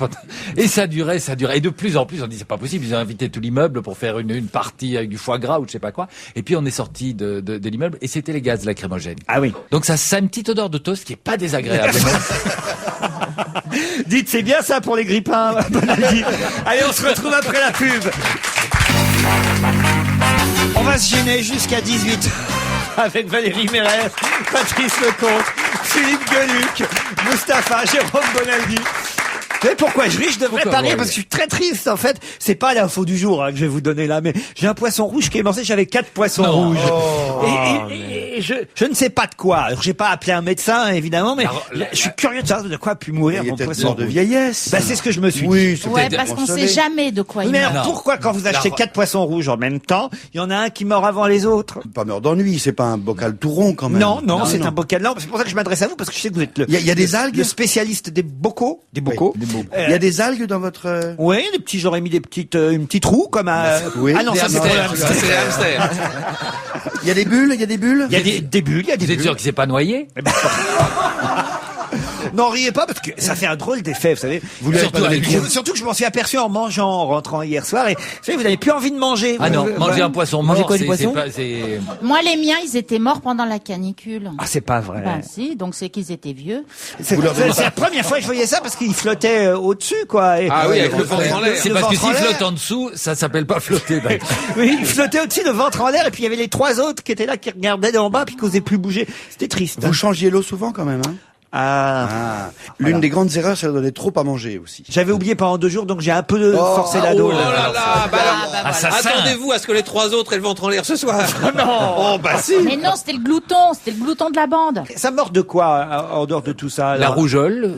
Et ça durait. Et de plus en plus on dit c'est pas possible, ils ont invité tout l'immeuble pour faire une partie avec du foie gras ou je sais pas quoi. Et puis on est sorti de l'immeuble et c'était les gaz lacrymogènes.
Ah oui.
Donc ça a une petite odeur de toast qui est pas désagréable.
Dites, c'est bien ça pour les grippins. Bonaldi. Allez, on se retrouve après la pub. On va se gêner jusqu'à 18 avec Valérie Mérès, Patrice Lecomte, Philippe Gueluc, Mustapha, Jérôme Bonaldi. Vous savez pourquoi je ris? Je devrais pas rire parce que je suis très triste en fait. C'est pas l'info du jour que je vais vous donner là, mais j'ai un poisson rouge qui est mangé. J'avais 4 poissons rouges. Et je ne sais pas de quoi. Alors j'ai pas appelé un médecin évidemment, mais je suis curieux de savoir de quoi a pu mourir
Il
mon
était
poisson
mort de
rouge.
vieillesse.
Bah c'est ce que je me suis dit.
Oui, c'est
Ouais,
peut-être
parce qu'on
consolé.
sait jamais de quoi il
Mais
meurt.
alors, pourquoi quand vous achetez 4 poissons rouges en même temps, il y en a un qui meurt avant les autres?
Pas mort d'ennui, c'est pas un bocal tout rond quand même.
Non, c'est un bocal. Non, c'est pour ça que je m'adresse à vous parce que je sais que vous êtes
Il y a des algues.
le spécialiste des bocaux, des bocaux.
Il y a des algues dans votre.
Oui, des petits. J'aurais mis des petites, une petite roue comme un.
Oui.
Ah non,
Des
ça c'est
hamsters,
pour le hamster.
c'est les hamsters.
Il y a des bulles, il y a des bulles.
Il y a des bulles, il y a des
Vous êtes
bulles.
sûr qu'il s'est pas noyé?
N'en riez pas parce que ça fait un drôle d'effet, vous savez.
Vous l'avez pas dans les pieds.
Surtout que je m'en suis aperçu en mangeant, en rentrant hier soir. Et vous savez, vous n'avez plus envie de manger.
Ah non, manger un poisson mort,
Manger quoi, du
c'est
poisson
pas, c'est.
Moi, les miens, ils étaient morts pendant la canicule.
Ah, c'est pas vrai.
Ben si, donc c'est qu'ils étaient vieux.
C'est la première fois que je voyais ça parce qu'il flottait au-dessus, quoi. Et-
Ah oui, avec le ventre en l'air.
C'est
Le
parce que
ventre en
s'il
l'air.
flotte en dessous, ça s'appelle pas flotter.
Oui, il flottait au-dessus, le ventre en l'air, et puis il y avait les 3 autres qui étaient là, qui regardaient d'en bas, puis qui n'osaient plus bouger. C'était triste.
Vous changiez l'eau souvent quand même, hein.
Ah.
L'une des grandes erreurs, c'est de donner trop à manger aussi.
J'avais oublié pendant 2 jours, donc j'ai un peu forcé la
Oh
dose.
là là, bah alors,
Assassin.
attendez-vous à ce que les 3 autres aient le ventre en l'air ce soir.
Oh bah si.
Mais non, c'était le glouton de la bande.
Ça meurt de quoi, en dehors de tout ça?
La
alors
rougeole.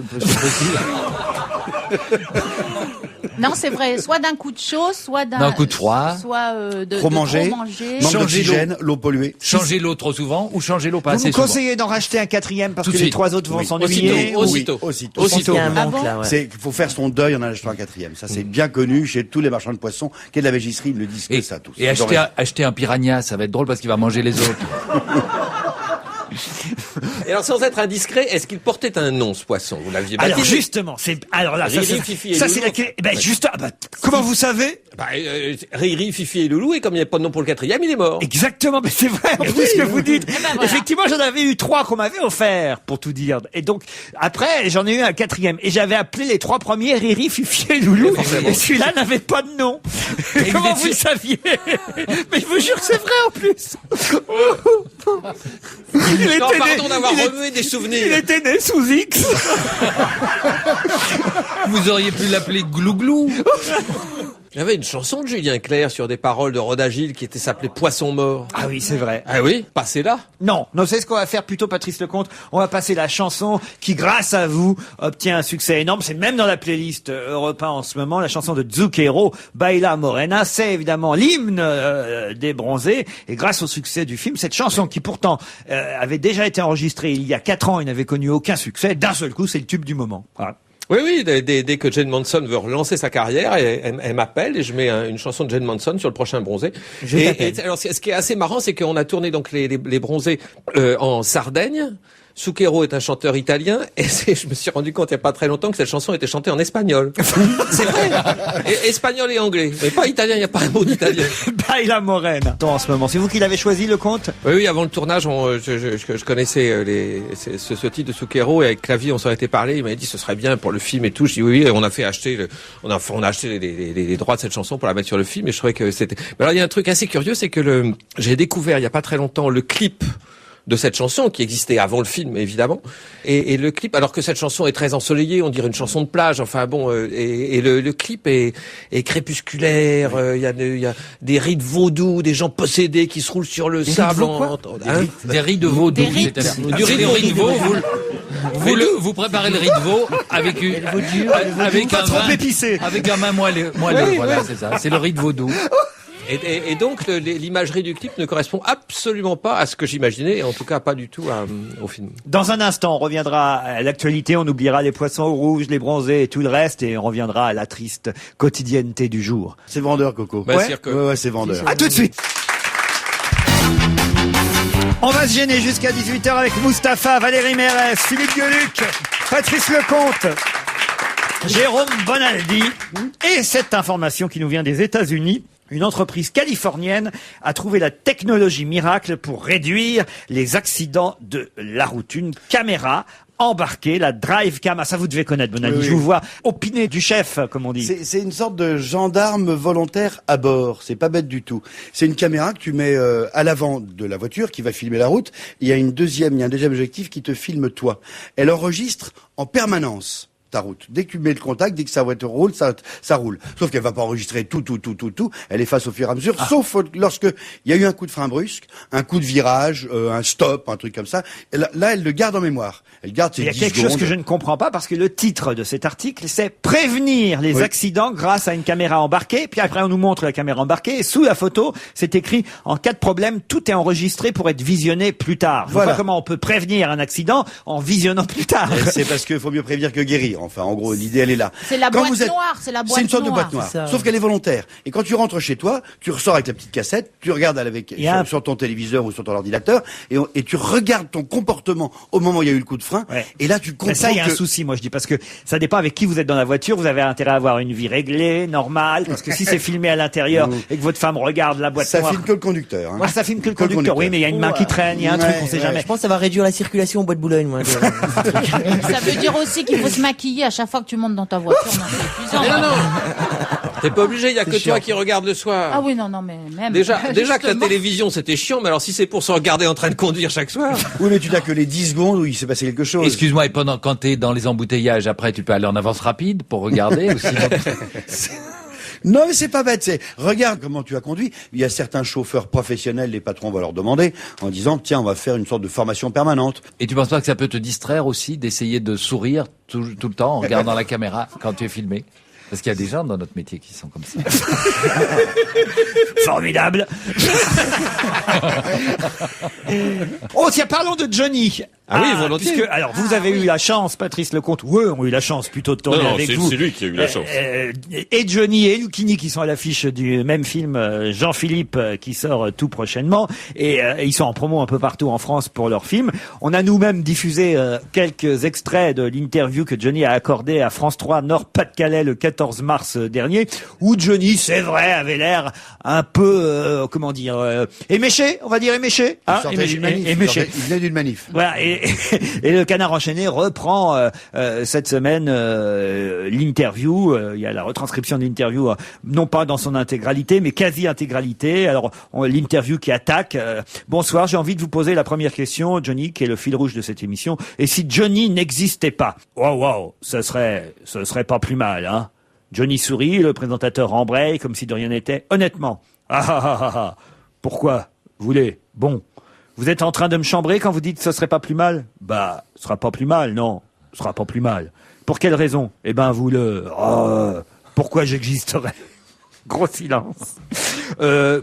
Non, c'est vrai, soit d'un coup de chaud, soit
D'un coup de froid.
soit de
Trop manger.
trop manger.
Manque
Changer
d'oxygène, l'eau polluée.
Changer l'eau trop souvent ou changer l'eau pas
Vous
assez
me
souvent.
conseillez d'en racheter un 4e parce
Tout
que
de
les
suite.
3 autres vont
Oui.
s'ennuyer?
Aussitôt.
Aussitôt.
Je pense qu'il y a un
Ah
manque
bon
là, ouais.
C'est qu'il faut faire son deuil en en achetant un 4e. Ça, c'est bien connu chez tous les marchands de poissons. Qui est de la végisserie, ils le disent que ça tous.
Et acheter un piranha, ça va être drôle parce qu'il va manger les autres.
Et alors, sans être indiscret, est-ce qu'il portait un nom, ce poisson? Vous l'aviez baptisé?
Alors justement, alors là, ça,
Riri, Fifi et
ça c'est
Loulou.
comment vous savez?
Riri, Fifi et Loulou, et comme il n'y avait pas de nom pour le 4e, il est mort.
Exactement, mais c'est vrai en plus ce que vous dites.
voilà.
Effectivement, j'en avais eu 3 qu'on m'avait offert, pour tout dire. Et donc, après, j'en ai eu un 4e. Et j'avais appelé les 3 premiers Riri, Fifi et Loulou. Et celui-là n'avait pas de nom. Comment vous le saviez? Mais je vous jure que c'est vrai en plus.
Non, pardon d'avoir remué des souvenirs.
Il était né sous X.
Vous auriez pu l'appeler Glouglou.
J'avais une chanson de Julien Clerc sur des paroles de Rhoda Gilles qui s'appelait Poisson mort.
Ah oui, c'est vrai.
Ah oui, passez là.
Non, c'est ce qu'on va faire plutôt, Patrice Lecomte. On va passer la chanson qui, grâce à vous, obtient un succès énorme. C'est même dans la playlist Europe 1 en ce moment, la chanson de Zucchero, Baila Morena. C'est évidemment l'hymne des bronzés. Et grâce au succès du film, cette chanson qui pourtant avait déjà été enregistrée il y a 4 ans et n'avait connu aucun succès, d'un seul coup, c'est le tube du moment. Voilà.
Oui, dès que Jane Manson veut relancer sa carrière, elle m'appelle et je mets une chanson de Jane Manson sur le prochain bronzé. Et alors, ce qui est assez marrant, c'est qu'on a tourné donc les bronzés en Sardaigne. Zucchero est un chanteur italien et je me suis rendu compte il n'y a pas très longtemps que cette chanson était chantée en espagnol. C'est vrai. Espagnol et anglais. Mais pas italien, il n'y a pas un mot d'italien.
Baila Morena. En ce moment, c'est vous qui l'avez choisi, Lecomte?
Oui, avant le tournage, je connaissais ce titre de Zucchero et avec Clavier, on s'en était parlé. Il m'avait dit ce serait bien pour le film et tout. Je dis oui, on a acheté les droits de cette chanson pour la mettre sur le film et je trouvais que c'était. Mais alors il y a un truc assez curieux, c'est que j'ai découvert il n'y a pas très longtemps le clip de cette chanson qui existait avant le film évidemment et le clip, alors que cette chanson est très ensoleillée, on dirait une chanson de plage, enfin bon, et le clip est crépusculaire, il y a des rites vaudous, des gens possédés qui se roulent sur le sable
des riz de veau.
Du riz de veau.
Vous préparez le riz de veau avec un vin moelleux. Voilà, c'est ça. C'est le riz de vaudou.
Et donc l'imagerie du clip ne correspond absolument pas à ce que j'imaginais, et en tout cas pas du tout au film.
Dans un instant, on reviendra à l'actualité, on oubliera les poissons rouges, les bronzés et tout le reste, et on reviendra à la triste quotidienneté du jour.
C'est vendeur, Coco.
Ouais,
c'est vendeur.
À tout de suite. On va se gêner jusqu'à 18h avec Mustapha, Valérie Mérès, Philippe Gueluc, Patrice Lecomte, Jérôme Bonaldi, et cette information qui nous vient des États-Unis. Une entreprise californienne a trouvé la technologie miracle pour réduire les accidents de la route. Une caméra embarquée, la Drive Cam. Ah, ça vous devez connaître, Bonaldi. Oui. Je vous vois opiner du chef, comme on dit.
C'est une sorte de gendarme volontaire à bord. C'est pas bête du tout. C'est une caméra que tu mets à l'avant de la voiture qui va filmer la route. Il y a un deuxième objectif qui te filme toi. Elle enregistre en permanence ta route. Dès que tu mets le contact, dès que sa voiture roule, ça roule. Sauf qu'elle va pas enregistrer tout. Elle efface au fur et à mesure, sauf lorsque il y a eu un coup de frein brusque, un coup de virage, un stop, un truc comme ça. Et là, elle le garde en mémoire. Elle garde ses 10 secondes.
Il y a quelque chose que je ne comprends pas parce que le titre de cet article, c'est prévenir les accidents grâce à une caméra embarquée. Puis après, on nous montre la caméra embarquée et sous la photo, c'est écrit en cas de problème, tout est enregistré pour être visionné plus tard. Je vois pas comment on peut prévenir un accident en visionnant plus tard.
C'est parce qu'il faut mieux prévenir que guérir. Enfin, en gros, l'idée, elle est là.
C'est la boîte noire, c'est la boîte noire.
C'est une sorte de boîte noire. Sauf qu'elle est volontaire. Et quand tu rentres chez toi, tu ressors avec la petite cassette, tu regardes sur ton téléviseur ou sur ton ordinateur, et tu regardes ton comportement au moment où il y a eu le coup de frein. Ouais. Et là, tu comprends. Mais
ça, il y a un souci, moi, je dis, parce que ça dépend avec qui vous êtes dans la voiture. Vous avez intérêt à avoir une vie réglée, normale, parce que si c'est filmé à l'intérieur et que votre femme regarde la boîte noire.
Ça filme que le conducteur.
Ouais, ça filme que le conducteur. Oui, mais il y a une main qui traîne, il y a un truc, on sait jamais.
Je pense que ça va réduire la circulation au bois de Boulogne, moi.
Ça veut dire aussi qu'il faut se maquiller à chaque fois que tu montes dans ta voiture.
Non. T'es pas obligé, il y a que toi qui regarde le soir.
Ah oui, non, mais même.
Déjà que la télévision c'était chiant, mais alors si c'est pour se regarder en train de conduire chaque soir.
Oui, mais tu n'as que les 10 secondes où il s'est passé quelque chose.
Excuse-moi, et quand t'es dans les embouteillages, après tu peux aller en avance rapide pour regarder aussi.
Non, mais c'est pas bête, regarde comment tu as conduit. Il y a certains chauffeurs professionnels, les patrons vont leur demander, en disant, tiens, on va faire une sorte de formation permanente.
Et tu penses pas que ça peut te distraire aussi d'essayer de sourire tout le temps en regardant la caméra quand tu es filmé? Parce qu'il y a des gens dans notre métier qui sont comme ça.
Formidable. Oh, tiens, parlons de Johnny.
Ah oui, volontiers.
Puisque, alors, vous avez eu la chance, Patrice Lecomte, eux ont eu la chance plutôt de tourner avec vous.
C'est lui qui a eu la chance.
Et Johnny et Lucchini qui sont à l'affiche du même film Jean-Philippe qui sort tout prochainement. Et ils sont en promo un peu partout en France pour leur film. On a nous-mêmes diffusé quelques extraits de l'interview que Johnny a accordée à France 3 Nord-Pas-de-Calais le 14 mars dernier, où Johnny, c'est vrai, avait l'air un peu, éméché, on va dire éméché.
Hein, éméché. Il venait d'une manif.
Voilà, et le Canard enchaîné reprend cette semaine l'interview. Il y a la retranscription de l'interview, non pas dans son intégralité, mais quasi-intégralité. Alors, l'interview qui attaque. Bonsoir, j'ai envie de vous poser la première question, Johnny, qui est le fil rouge de cette émission. Et si Johnny n'existait pas? Wow, ce serait pas plus mal, hein? Johnny sourit, le présentateur embraye comme si de rien n'était. Honnêtement. Pourquoi? Vous voulez? Bon. Vous êtes en train de me chambrer quand vous dites que ce serait pas plus mal? Bah, ce sera pas plus mal, non. Ce sera pas plus mal. Pour quelle raison? Eh ben, pourquoi j'existerais? Gros silence.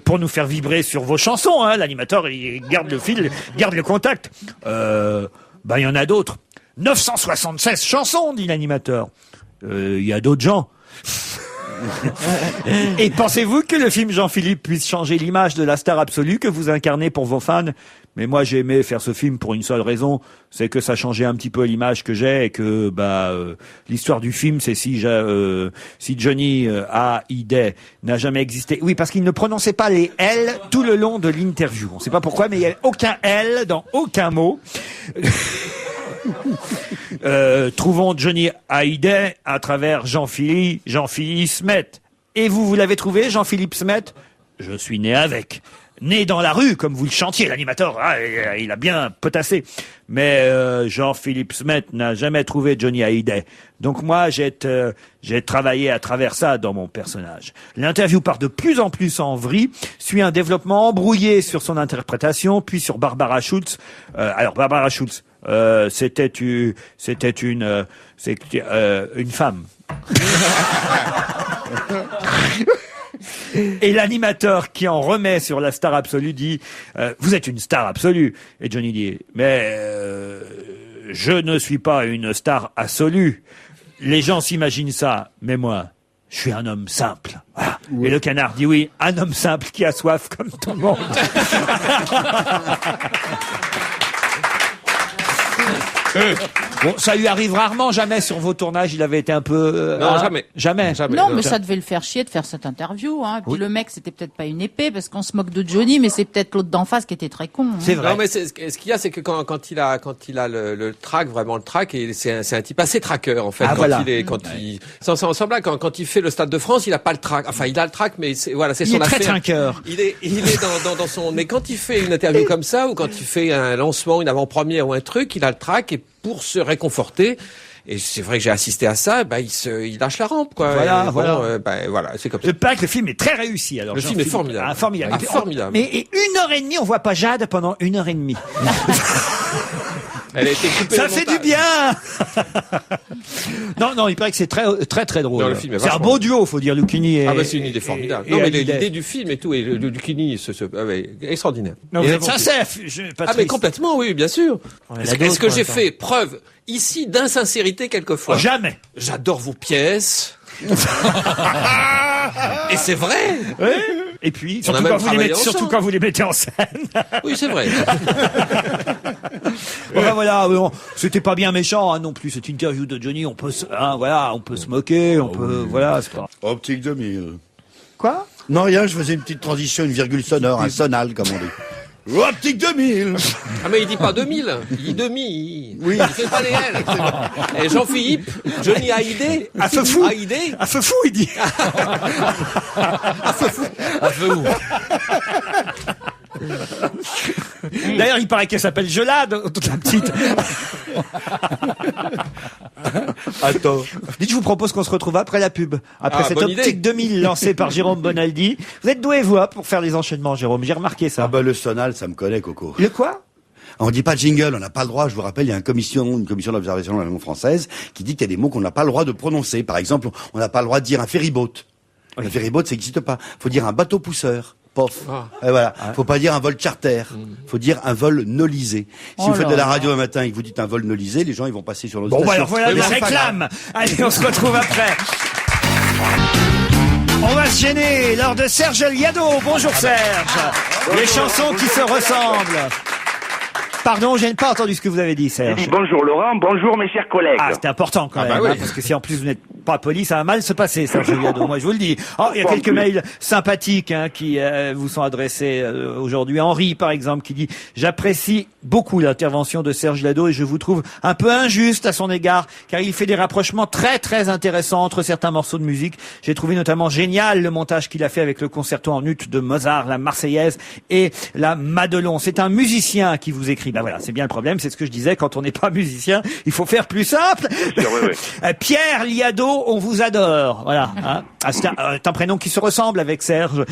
Pour nous faire vibrer sur vos chansons, hein. L'animateur, il garde le fil, garde le contact. Il y en a d'autres. 976 chansons, dit l'animateur. Il y a d'autres gens. Et pensez-vous que le film Jean-Philippe puisse changer l'image de la star absolue que vous incarnez pour vos fans? Mais moi, j'ai aimé faire ce film pour une seule raison, c'est que ça changeait un petit peu l'image que j'ai et que l'histoire du film, c'est si Johnny Hallyday n'a jamais existé. Oui, parce qu'il ne prononçait pas les L tout le long de l'interview. On ne sait pas pourquoi, mais il n'y a aucun L dans aucun mot. Trouvons Johnny Hallyday à travers Jean-Philippe Smet. Et vous l'avez trouvé, Jean-Philippe Smet? Je suis né avec. Né dans la rue, comme vous le chantiez, l'animateur, il a bien potassé. Mais Jean-Philippe Smet n'a jamais trouvé Johnny Hallyday. Donc moi, j'ai travaillé à travers ça dans mon personnage. L'interview part de plus en plus en vrille, suit un développement embrouillé sur son interprétation, puis sur Barbara Schultz. Alors Barbara Schultz, c'était une femme. Et l'animateur qui en remet sur la star absolue dit vous êtes une star absolue. Et Johnny dit mais je ne suis pas une star absolue. Les gens s'imaginent ça, mais moi je suis un homme simple. Voilà. Ouais. Et le canard dit oui, un homme simple qui a soif comme tout le monde. Bon, ça lui arrive rarement, jamais sur vos tournages, il avait été un peu...
Non, jamais.
Jamais.
Non, mais ça devait le faire chier de faire cette interview. Hein. Puis le mec, c'était peut-être pas une épée, parce qu'on se moque de Johnny, mais c'est peut-être l'autre d'en face qui était très con. Hein.
C'est vrai.
Non, mais ce qu'il y a, c'est que quand il a le track, vraiment le track, et c'est un type assez tracker, en fait. Sans blague, quand il fait le Stade de France, il a pas le track. Enfin, il a le track, mais c'est son affaire.
Il est très trinqueur.
Il est dans son, mais quand il fait une interview comme ça, ou quand il fait un lancement, une avant-première ou un truc, il a le track, et pour se réconforter, et c'est vrai que j'ai assisté à ça, il lâche la rampe, quoi. Voilà, c'est comme ça.
Je parie que le film est très réussi, alors.
Le film est formidable.
Formidable.
Formidable.
Mais 1h30, on voit pas Jade pendant 1h30.
Elle a été coupée.
Ça fait du bien. Non, il paraît que c'est très drôle.
Non, le film est
c'est un beau duo, faut dire, Lucchini et...
c'est une idée formidable. Non, mais l'idée du film et tout, et le Lucchini, extraordinaire.
Non, vous êtes sincère, Patrice.
Mais complètement, oui, bien sûr. Est-ce que j'ai fait preuve, ici, d'insincérité quelquefois?
Jamais.
J'adore vos pièces. Et c'est vrai.
Oui. Et puis, surtout quand vous les mettez en scène.
Oui, c'est vrai.
Voilà, c'était pas bien méchant, hein, non plus, cette interview de Johnny, on peut se moquer, c'est pas...
Optique 2000.
Quoi?
Non, rien, je faisais une petite transition, une virgule sonore, un sonal, comme on dit. Optique 2000.
Ah, mais il dit pas 2000, il dit demi.
Oui.
Il fait pas les L. Et Jean-Philippe, Johnny Hallyday.
À feu fou.
Hallyday.
À feu fou, il dit.
À feu fou. À feu fou.
D'ailleurs, il paraît qu'elle s'appelle Gelade, toute la petite.
Attends.
Dites, je vous propose qu'on se retrouve après la pub. Après cette optique 2000 lancée par Jérôme Bonaldi. Vous êtes doué, vous, pour faire les enchaînements, Jérôme. J'ai remarqué ça.
Le sonal, ça me connaît, Coco.
Le quoi?
On dit pas jingle, on n'a pas le droit. Je vous rappelle, il y a une commission d'observation de la langue française qui dit qu'il y a des mots qu'on n'a pas le droit de prononcer. Par exemple, on n'a pas le droit de dire un ferryboat. Un ferryboat, ça n'existe pas. Faut dire un bateau pousseur. Pof. Et voilà. Faut pas dire un vol charter. Faut dire un vol nolisé. Si vous faites de la radio un matin et que vous dites un vol nolisé, les gens, ils vont passer sur nos stations.
Alors voilà, les réclames. Allez, on se retrouve après. On va se gêner lors de Serge Liado. Bonjour Serge. Les chansons qui se ressemblent. Pardon, je n'ai pas entendu ce que vous avez dit, Serge.
Bonjour Laurent, bonjour mes chers collègues.
C'était important quand même, parce que si en plus vous n'êtes pas poli, ça va mal se passer, Serge Liado. Moi, je vous le dis. Il y a quelques mails sympathiques qui vous sont adressés aujourd'hui. Henri, par exemple, qui dit « J'apprécie beaucoup l'intervention de Serge Liado et je vous trouve un peu injuste à son égard, car il fait des rapprochements très très intéressants entre certains morceaux de musique. J'ai trouvé notamment génial le montage qu'il a fait avec le concerto en ut de Mozart, la Marseillaise et la Madelon. C'est un musicien qui vous écrit. ben voilà, c'est bien le problème. C'est ce que je disais, quand on n'est pas musicien, il faut faire plus simple.
Bien sûr, oui.
Pierre Liado, on vous adore. Voilà. Hein. Ah, c'est un prénom qui se ressemble avec Serge.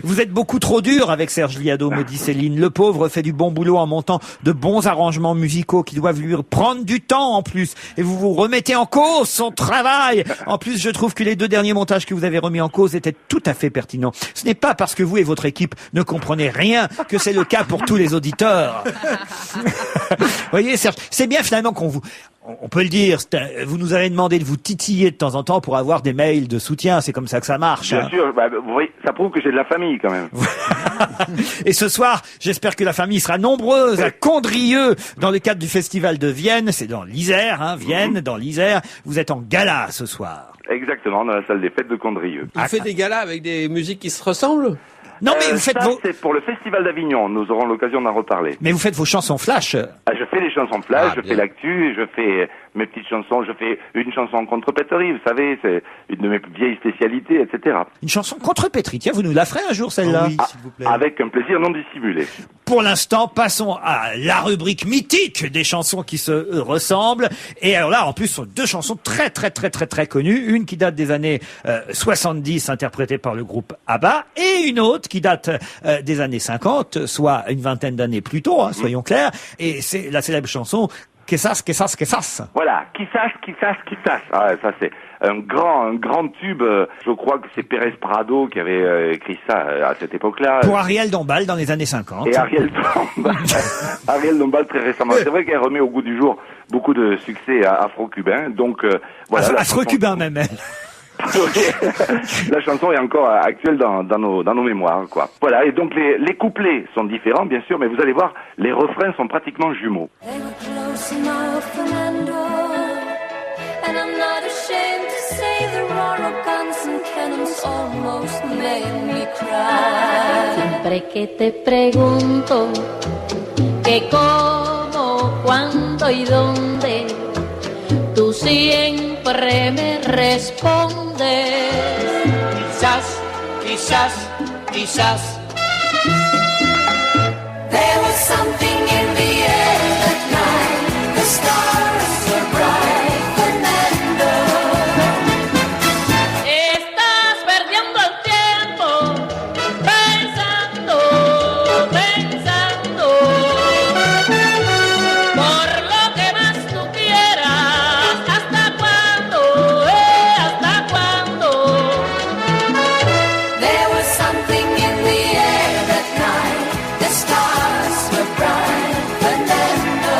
Vous êtes beaucoup trop dur avec Serge Liado, me dit Céline. Le pauvre fait du bon boulot en montant de bons arrangements musicaux qui doivent lui prendre du temps en plus. Et vous vous remettez en cause son travail. En plus, je trouve que les 2 derniers montages que vous avez remis en cause étaient tout à fait pertinents. Ce n'est pas parce que vous et votre équipe ne comprenez rien que c'est le cas pour tous les auditeurs. Vous voyez, Serge, c'est bien finalement on peut le dire, vous nous avez demandé de vous titiller de temps en temps pour avoir des mails de soutien, c'est comme ça que ça marche.
Bien sûr, vous voyez, ça prouve que j'ai de la famille quand même.
Et ce soir, j'espère que la famille sera nombreuse à Condrieu dans le cadre du festival de Vienne, c'est dans l'Isère, hein, Vienne, dans l'Isère. Vous êtes en gala ce soir.
Exactement, dans la salle des fêtes de Condrieu.
Il fait des galas avec des musiques qui se ressemblent?
Non, mais vous faites
ça, c'est pour le festival d'Avignon. Nous aurons l'occasion d'en reparler.
Mais vous faites vos chansons flash.
Je fais les chansons flash, je
bien.
fais l'actu, je fais mes petites chansons, je fais une chanson contrepéterie, vous savez, c'est une de mes vieilles spécialités, etc.
Une chanson contrepétrie. Tiens, vous nous la ferez un jour, celle-là?
Oui, s'il vous plaît.
Avec un plaisir non dissimulé.
Pour l'instant, passons à la rubrique mythique des chansons qui se ressemblent. Et alors là, en plus, ce sont 2 chansons très connues. Une qui date des années 70, interprétée par le groupe ABBA, et une autre qui date des années 50, soit une vingtaine d'années plus tôt, hein, soyons clairs. Et c'est la célèbre chanson Qu'est-ce.
Voilà, qui sache. Ah, ça c'est un grand tube. Je crois que c'est Pérez Prado qui avait écrit ça à cette époque-là.
Pour Ariel Dombal dans les années 50.
Et Ariel Dombal très récemment. C'est vrai qu'elle remet au goût du jour beaucoup de succès afro-cubains. Donc voilà.
Afro-cubain même.
La chanson est encore actuelle dans nos mémoires, quoi. Voilà, et donc les couplets sont différents, bien sûr, mais vous allez voir, les refrains sont pratiquement jumeaux.
Siempre que te pregunto que cómo, cuándo y dónde, tú siempre me respondes. Quizás. There was something in the air that night. The stars were bright, Fernando. Estás perdiendo el tiempo pensando. Por lo que más tú quieras. ¿Hasta cuándo? ¿Hasta cuándo? There was something in the air that night. The stars were bright, Fernando.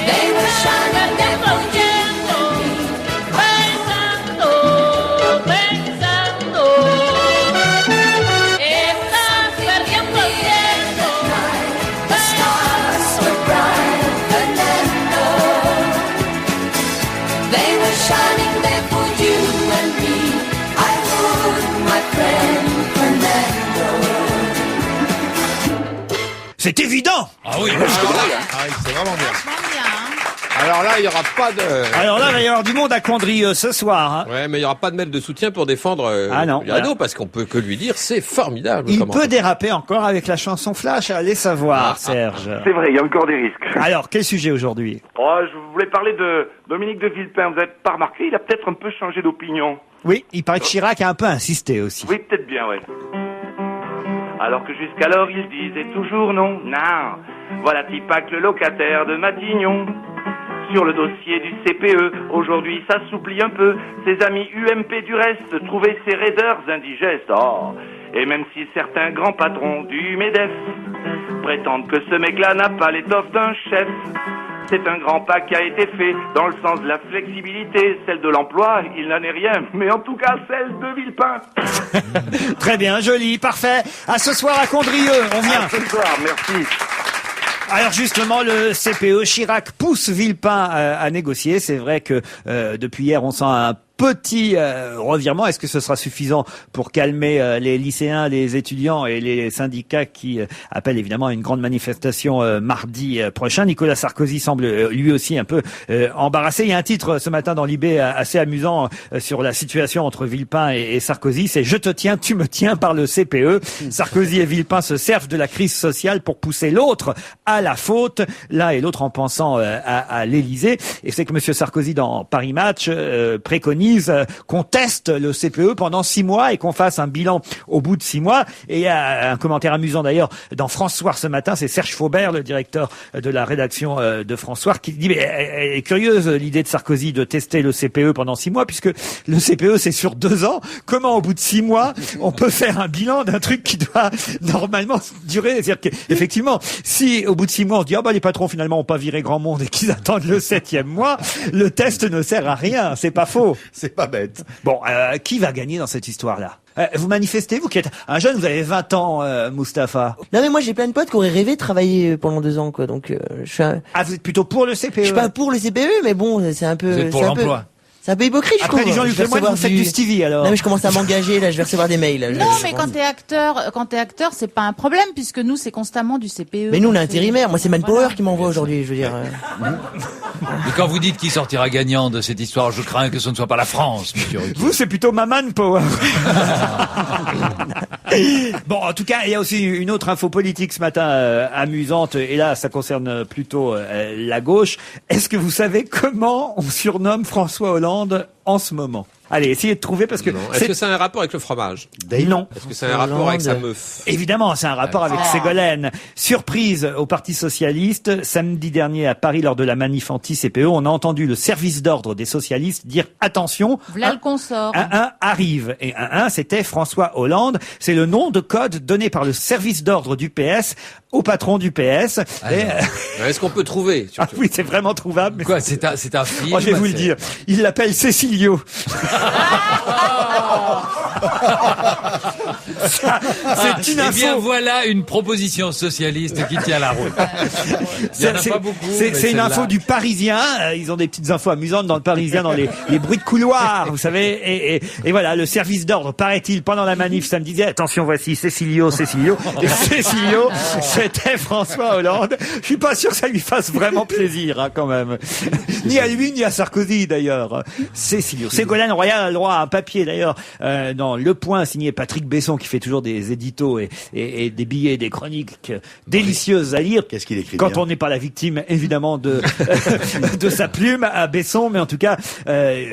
They were shining down on you and me. Pensando. Estás perdiendo el tiempo. The stars were bright, Fernando. They were shining there for you and me. I would, my friend Fernando.
C'est évident.
Ah oui, c'est vraiment bien.
Vachement bien, hein.
Alors là, il n'y aura pas de...
Alors là, il va y avoir du monde à Condrieu ce soir. Hein.
Ouais, mais il n'y aura pas de mail de soutien pour défendre
Non,
Liado,
voilà.
parce qu'on peut que lui dire, c'est formidable.
Il
comment
peut
ça.
déraper encore avec la chanson Flash, allez savoir, Serge.
C'est vrai, il y a encore des risques.
Alors, quel sujet aujourd'hui?
Oh, je voulais parler de Dominique de Villepin. Vous n'avez pas remarqué, il a peut-être un peu changé d'opinion.
Oui, il paraît que Chirac a un peu insisté aussi.
Oui, peut-être bien, ouais. Alors que jusqu'alors il disait toujours non. Voilà Tipac, le locataire de Matignon. Sur le dossier du CPE, aujourd'hui ça s'oublie un peu. Ses amis UMP du reste trouvaient ses raideurs indigestes. Oh. Et même si certains grands patrons du MEDEF prétendent que ce mec-là n'a pas l'étoffe d'un chef, c'est un grand pas qui a été fait dans le sens de la flexibilité, celle de l'emploi, il n'en est rien, mais en tout cas celle de Villepin.
Très bien, joli, parfait. À ce soir à Condrieu, on vient.
À ce soir, merci.
Alors justement, le CPE, Chirac pousse Villepin à négocier. C'est vrai que depuis hier, on sent un petit revirement. Est-ce que ce sera suffisant pour calmer les lycéens, les étudiants et les syndicats qui appellent évidemment à une grande manifestation mardi prochain? Nicolas Sarkozy semble lui aussi un peu embarrassé. Il y a un titre ce matin dans Libé assez amusant sur la situation entre Villepin et Sarkozy. C'est « Je te tiens, tu me tiens » par le CPE. Sarkozy et Villepin se servent de la crise sociale pour pousser l'autre à la faute, l'un et l'autre en pensant à l'Élysée. Et c'est que Monsieur Sarkozy dans Paris Match préconise qu'on teste le CPE pendant 6 mois et qu'on fasse un bilan au bout de 6 mois. Et il y a un commentaire amusant d'ailleurs dans France Soir ce matin, c'est Serge Faubert, le directeur de la rédaction de France Soir, qui dit mais elle est curieuse l'idée de Sarkozy de tester le CPE pendant 6 mois, puisque le CPE c'est sur 2 ans. Comment au bout de 6 mois on peut faire un bilan d'un truc qui doit normalement durer? C'est-à-dire qu'effectivement, si au bout de 6 mois on se dit les patrons finalement ont pas viré grand monde et qu'ils attendent le 7e mois, le test ne sert à rien. C'est pas faux.
C'est pas bête.
Bon, qui va gagner dans cette histoire-là? Vous manifestez, vous qui êtes un jeune, vous avez 20 ans, Mustapha.
Non mais moi j'ai plein de potes qui auraient rêvé de travailler pendant 2 ans quoi, donc je suis
vous êtes plutôt pour le CPE?
Je suis pas pour le CPE, mais bon, c'est un peu...
Vous êtes pour l'emploi.
C'est un peu hypocrite, je trouve.
Après, les gens lui font vous faites du Stevie, alors.
Non, mais je commence à m'engager, là, je vais recevoir des mails. Là,
Non, mais quand t'es acteur, c'est pas un problème, puisque nous, c'est constamment du CPE.
Mais nous, on est intérimaire. Moi, c'est Manpower qui m'envoie aujourd'hui, je veux dire.
Et quand vous dites qui sortira gagnant de cette histoire, je crains que ce ne soit pas la France, monsieur Ruquier.
Vous, c'est plutôt ma Manpower. Bon, en tout cas, il y a aussi une autre info politique ce matin amusante, et là, ça concerne plutôt la gauche. Est-ce que vous savez comment on surnomme François Hollande en ce moment? Allez, essayez de trouver parce que...
Non. Est-ce que c'est un rapport avec le fromage?
Non.
Est-ce que c'est un rapport avec sa meuf?
Évidemment, c'est un rapport avec Ségolène. Surprise au Parti Socialiste. Samedi dernier à Paris, lors de la manif anti-CPE, on a entendu le service d'ordre des socialistes dire « Attention,
V'là le consort.
un arrive ». Et un c'était François Hollande. C'est le nom de code donné par le service d'ordre du PS au patron du PS.
Est-ce qu'on peut trouver?
Oui, c'est vraiment trouvable. Mais
Quoi, c'est un film?
je vais vous le dire. Il l'appelle Cécilio. C'est une
Eh
info.
bien, voilà une proposition socialiste qui tient la route. Il y en a pas beaucoup. mais
C'est une
celle-là.
info du Parisien. Ils ont des petites infos amusantes dans le Parisien, dans les bruits de couloir, vous savez. Et voilà, le service d'ordre, paraît-il, pendant la manif, ça me disait, attention, voici Cécilio. Et Cécilio, c'était François Hollande. Je suis pas sûr que ça lui fasse vraiment plaisir, hein, quand même. Ni à lui, ni à Sarkozy, d'ailleurs. Cécilio. Ségolène Royal a le droit à un papier, d'ailleurs, dans Le Point, signé Patrick Besson, qui fait toujours des éditos et des billets, des chroniques délicieuses à lire.
Qu'est-ce qu'il écrit
Quand
bien.
on n'est pas la victime, évidemment, de sa plume à Besson, mais en tout cas,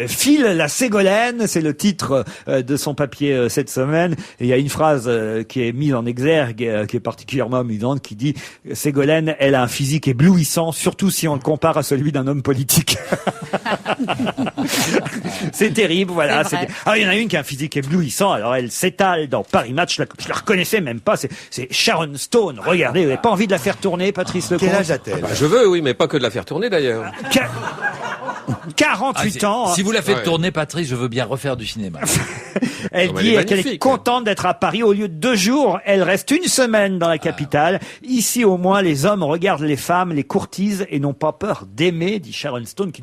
File la Ségolène, c'est le titre de son papier cette semaine. Et il y a une phrase qui est mise en exergue, qui est particulièrement amusante, qui dit « Ségolène, elle a un physique éblouissant, surtout si on le compare à celui d'un homme politique. » C'est terrible, voilà.
C'est vrai.
Il y en a une qui a un physique éblouissant, alors elle s'étale dans Paris Match, je la reconnaissais même pas, c'est Sharon Stone. Regardez, vous n'avez pas envie de la faire tourner, Patrice Lecomte?
Quel âge a-t-elle?
Je veux, oui, mais pas que de la faire tourner d'ailleurs.
48 ans.
Si vous la faites
Ouais.
tourner, Patrice, je veux bien refaire du cinéma.
Elle
Non, mais
dit
elle est
qu'elle est
magnifique.
contente d'être à Paris. Au lieu de 2 jours, elle reste 1 semaine dans la capitale. Ici, au moins, les hommes regardent les femmes, les courtisent et n'ont pas peur d'aimer, dit Sharon Stone, qui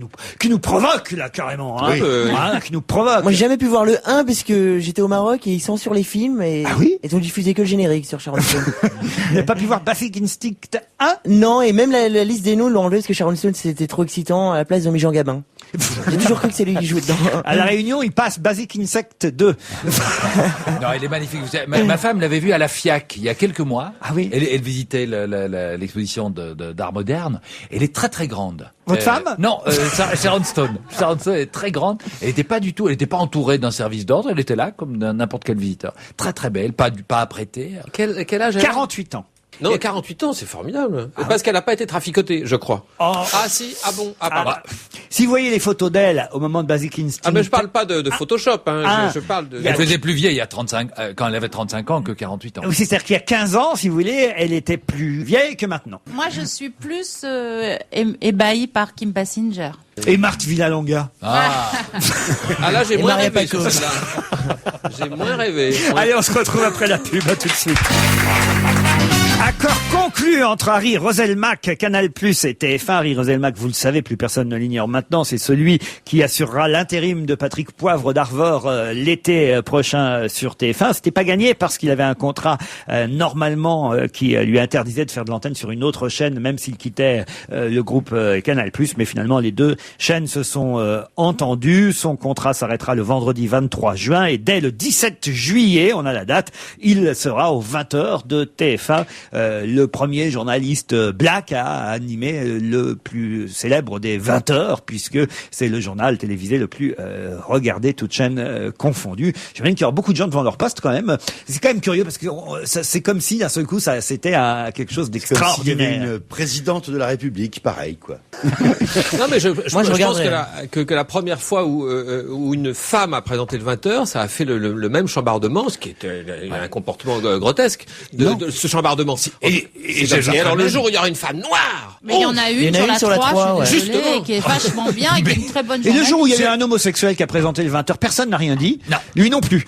nous provoque, là, carrément. Hein.
Oui.
Hein, qui nous provoque.
Moi, j'ai jamais pu voir le 1 parce que j'étais au Maroc et ils sont sur les films et
Ah oui
ils ont diffusé que le générique sur Sharon Stone.
Vous n'avez pas pu voir Basic Instinct 1?
Non, et même la liste des noms l'ont enlevé parce que Sharon Stone c'était trop excitant. À la place, ils ont mis Jean Gabin. J'ai toujours cru que c'est lui qui jouait dedans.
À la Réunion, il passe Basic Insect 2.
Non, elle est magnifique. Vous savez, ma femme l'avait vue à la FIAC il y a quelques mois.
Ah oui.
Elle visitait l'exposition d'art moderne. Elle est très très grande.
Votre femme?
Non, Sharon Stone. Sharon Stone est très grande. Elle n'était pas entourée d'un service d'ordre. Elle était là comme n'importe quel visiteur. Très très belle, pas apprêtée.
Quel âge elle a?
48 ans.
Non, 48 ans, c'est formidable. Parce qu'elle n'a pas été traficotée, je crois.
Oh.
Ah si, ah bon, ah pardon.
Si vous voyez les photos d'elle au moment de Basic Instinct.
Ah mais je parle pas de Photoshop, hein.
Ah.
Je parle de...
Elle faisait plus vieille il y a 35, quand elle avait 35 ans que 48 ans.
Oui, c'est-à-dire qu'il y a 15 ans, si vous voulez, elle était plus vieille que maintenant.
Moi, je suis plus ébahie par Kim Basinger.
Et Marthe Villalonga.
Ah.
Ah là, j'ai
Et
moins
Maria
rêvé
Paco.
sur celle-là. J'ai moins rêvé.
Allez, on se retrouve après la pub, à tout de suite. Accord conclu entre Harry Roselmack, Canal+ et TF1. Harry Roselmack, vous le savez, plus personne ne l'ignore maintenant, c'est celui qui assurera l'intérim de Patrick Poivre d'Arvor l'été prochain sur TF1. C'était pas gagné parce qu'il avait un contrat normalement qui lui interdisait de faire de l'antenne sur une autre chaîne, même s'il quittait le groupe Canal+. Mais finalement, les deux chaînes se sont entendues. Son contrat s'arrêtera le vendredi 23 juin et dès le 17 juillet, on a la date, il sera aux 20h de TF1. Le premier journaliste black à animer le plus célèbre des 20h, puisque c'est le journal télévisé le plus regardé, toutes chaînes confondues. J'imagine qu'il y aura beaucoup de gens devant leur poste quand même. C'est quand même curieux parce que c'est comme si d'un seul coup c'était quelque chose d'extraordinaire.
Comme s'il y avait une présidente de la République, pareil quoi.
Non mais je pense
regarderais.
que la première fois où une femme a présenté le 20h, ça a fait le même chambardement, ce qui était un comportement grotesque de ce chambardement. Et alors le jour où il y aura une femme noire,
Mais il y en a une sur la 3,
ouais.
je suis désolée,
Justement.
qui est vachement bien et qui est une très bonne
Et le jour où il y avait
journaliste.
un homosexuel qui a présenté le 20h, personne n'a rien dit.
Non.
Lui non plus.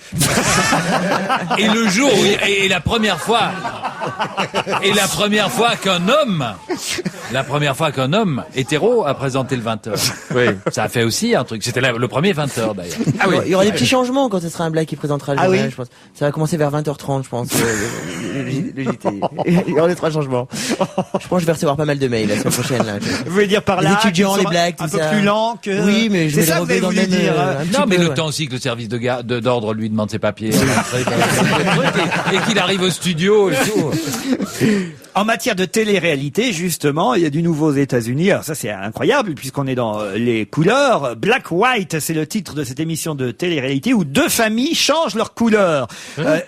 Et le jour où, et la première fois qu'un homme hétéro a présenté le 20h.
oui.
Ça a fait aussi un truc. C'était le premier 20h d'ailleurs.
Ah oui.
Il y aura des petits changements quand ce sera un black qui présentera le
Ah
journal,
oui.
je pense. Ça va commencer vers 20h30, je pense. Le JT. Il y aura des 3 changements. Je pense que je vais recevoir pas mal de mails la semaine prochaine. Là.
Vous voulez dire par
Les
là
étudiants,
qu'ils
les
sont
blagues,
un
tout
peu
ça.
plus lents que...
Oui, mais je
c'est
vais
ça
les
que vous
remettre dans le
voulez
même...
dire.
un petit
Non, mais
peu,
le
ouais.
temps aussi que le service d'ordre lui demande ses papiers et qu'il arrive au studio et tout.
En matière de télé-réalité, justement, il y a du nouveau aux États-Unis. Alors ça, c'est incroyable puisqu'on est dans les couleurs. Black White, c'est le titre de cette émission de télé-réalité où 2 familles changent leur couleur.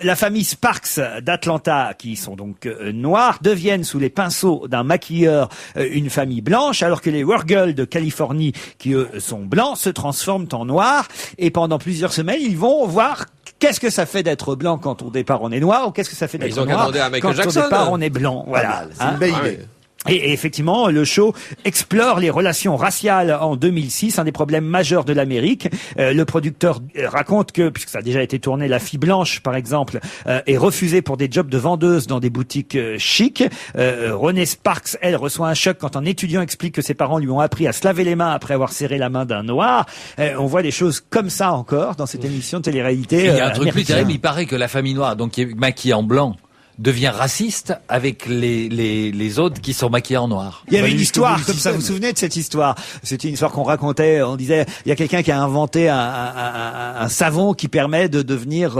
La famille Sparks d'Atlanta, qui sont donc noirs, deviennent sous les pinceaux d'un maquilleur une famille blanche, alors que les Wargirls de Californie, qui eux sont blancs, se transforment en noirs. Et pendant plusieurs semaines, ils vont voir qu'est-ce que ça fait d'être blanc quand au départ on est noir, ou qu'est-ce que ça fait d'être
Ils ont
noir
demandé à Michael
quand
Jackson.
au départ on est blanc. Voilà.
Pas mal, c'est
Hein
une belle
Ah
idée.
oui.
Et effectivement, le show explore les relations raciales en 2006, un des problèmes majeurs de l'Amérique. Le producteur raconte que, puisque ça a déjà été tourné, la fille blanche, par exemple, est refusée pour des jobs de vendeuse dans des boutiques chics. Renée Sparks, elle, reçoit un choc quand un étudiant explique que ses parents lui ont appris à se laver les mains après avoir serré la main d'un noir. On voit des choses comme ça encore dans cette émission de télé-réalité.
Il y a un truc plus
américaine.
terrible, il paraît que la famille noire, donc qui est maquillée en blanc, devient raciste avec les autres qui sont maquillés en noir.
Il y avait une histoire comme ça, vous vous souvenez de cette histoire? C'était une histoire qu'on racontait, on disait, il y a quelqu'un qui a inventé un savon qui permet de devenir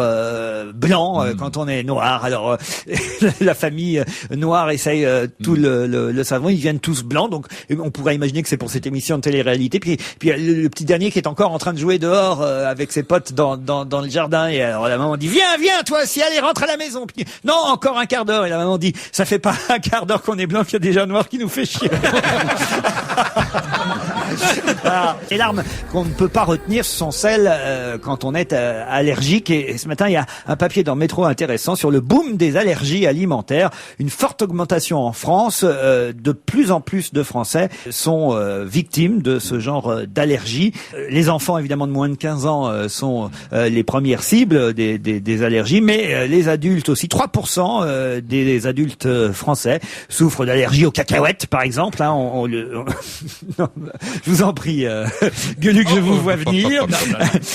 blanc quand on est noir. Alors la famille noire essaye tout le savon, ils viennent tous blancs, donc on pourrait imaginer que c'est pour cette émission de télé-réalité. Puis le petit dernier qui est encore en train de jouer dehors avec ses potes dans le jardin, et alors la maman dit viens toi aussi, allez rentre à la maison. Puis, non, encore un quart d'heure. Et la maman dit, ça fait pas un quart d'heure qu'on est blanc qu'il y a déjà noir qui nous fait chier. Ah, les larmes qu'on ne peut pas retenir, ce sont celles quand on est allergique. Et ce matin, il y a un papier dans Métro intéressant sur le boom des allergies alimentaires. Une forte augmentation en France. De plus en plus de Français sont victimes de ce genre d'allergies. Les enfants, évidemment, de moins de 15 ans sont les premières cibles des allergies, mais les adultes aussi. 3% des adultes français souffrent d'allergies aux cacahuètes, par exemple. Hein, non, je vous en prie, Gueuluc, je vous vois venir.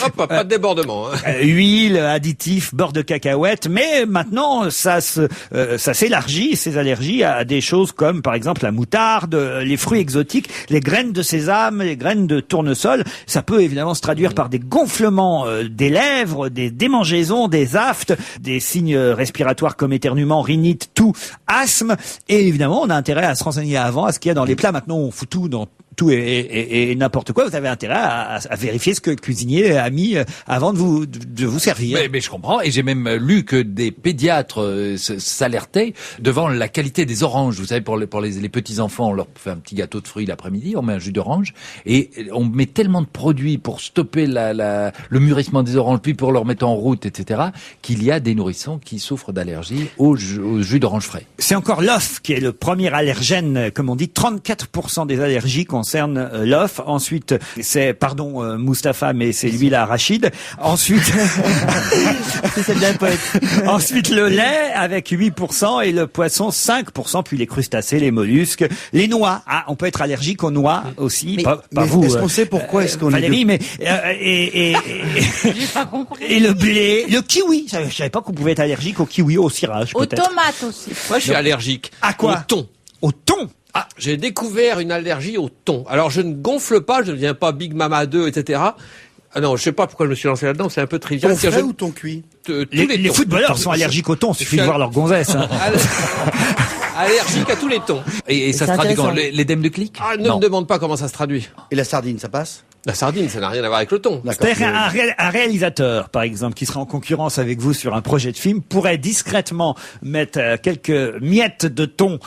Hop, pas de débordement. Hein.
Huile, additifs, beurre de cacahuète, mais maintenant ça s'élargit, ces allergies, à des choses comme par exemple la moutarde, les fruits exotiques, les graines de sésame, les graines de tournesol. Ça peut évidemment se traduire par des gonflements des lèvres, des démangeaisons, des aphtes, des signes respiratoires comme éternuement, rhinite, toux, asthme. Et évidemment, on a intérêt à se renseigner avant à ce qu'il y a dans les plats. Maintenant, on fout tout dans tout et n'importe quoi. Vous avez intérêt à vérifier ce que le cuisinier a mis avant de vous servir.
Mais je comprends, et j'ai même lu que des pédiatres s'alertaient devant la qualité des oranges. Vous savez, pour les petits enfants, on leur fait un petit gâteau de fruits l'après-midi, on met un jus d'orange, et on met tellement de produits pour stopper le mûrissement des oranges, puis pour leur mettre en route, etc., qu'il y a des nourrissons qui souffrent d'allergie au jus d'orange frais.
C'est encore l'œuf qui est le premier allergène, comme on dit. 34% des allergies concernent concerne l'œuf. Ensuite, c'est, Mustapha, mais c'est l'huile à arachide. Ensuite,
C'est celle d'un poète.
ensuite le lait avec 8% et le poisson 5%, puis les crustacés, les mollusques, les noix. Ah, on peut être allergique aux noix aussi.
Mais-
Pas
Mais
vous.
est-ce qu'on sait pourquoi est-ce qu'on
Valérie,
est
mais et
J'ai pas compris.
et le blé, le kiwi. Je savais pas qu'on pouvait être allergique au kiwi, au cirage
Aux
peut-être.
tomates aussi.
Moi, je suis allergique.
À quoi?
Au thon.
Au thon.
Ah, j'ai découvert une allergie au thon. Alors, je ne gonfle pas, je ne deviens pas Big Mama 2, etc. Ah non, je sais pas pourquoi je me suis lancé là-dedans, c'est un peu trivial.
ton
C'est-à-dire,
frais
je-
ou ton cuit?
tous
Les
thons.
footballeurs sont allergiques au thon. Suffit de voir leur gonzesse. Hein.
Allergique à tous les thons.
Et ça
c'est
se traduit
intéressant.
quand l'édème de clic?
Ah, ne me demande pas comment ça se traduit.
Et la sardine, ça passe?
La sardine, ça n'a rien à voir avec le thon.
D'accord.
C'est-à-dire un réalisateur, par exemple, qui serait en concurrence avec vous sur un projet de film, pourrait discrètement mettre quelques miettes de thon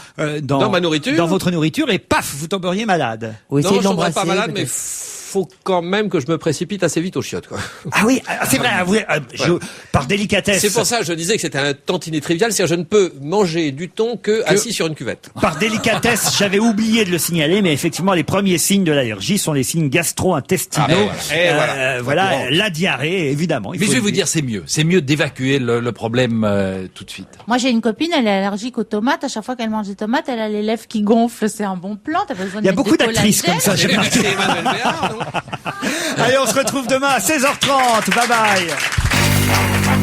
Dans ma nourriture
dans votre nourriture, et paf, vous tomberiez malade.
Ou essayer
Non,
de
je ne serais
l'embrasser.
pas malade, mais
peut-être.
faut quand même que je me précipite assez vite aux chiottes, quoi.
Ah oui, c'est vrai. Par délicatesse.
C'est pour ça que je disais que c'était un tantinet trivial, c'est-à-dire je ne peux manger du thon que assis sur une cuvette.
Par délicatesse, j'avais oublié de le signaler, mais effectivement, les premiers signes de l'allergie sont les signes gastro-intestinaux.
Ah, et voilà.
Voilà, la diarrhée, évidemment. il
Mais
faut
je vais
le
vous
dire.
dire, c'est mieux. C'est mieux d'évacuer le problème tout de suite.
Moi, j'ai une copine, elle est allergique aux tomates. À chaque fois qu'elle mange des tomates, elle a les lèvres qui gonflent. C'est un bon plan. T'as pas besoin de
Il y a
mettre
beaucoup
des
d'actrices comme
collagènes.
ça, j'ai remarqué.
C'est Emmanuel Béard, non
Allez, on se retrouve demain à 16h30. Bye bye.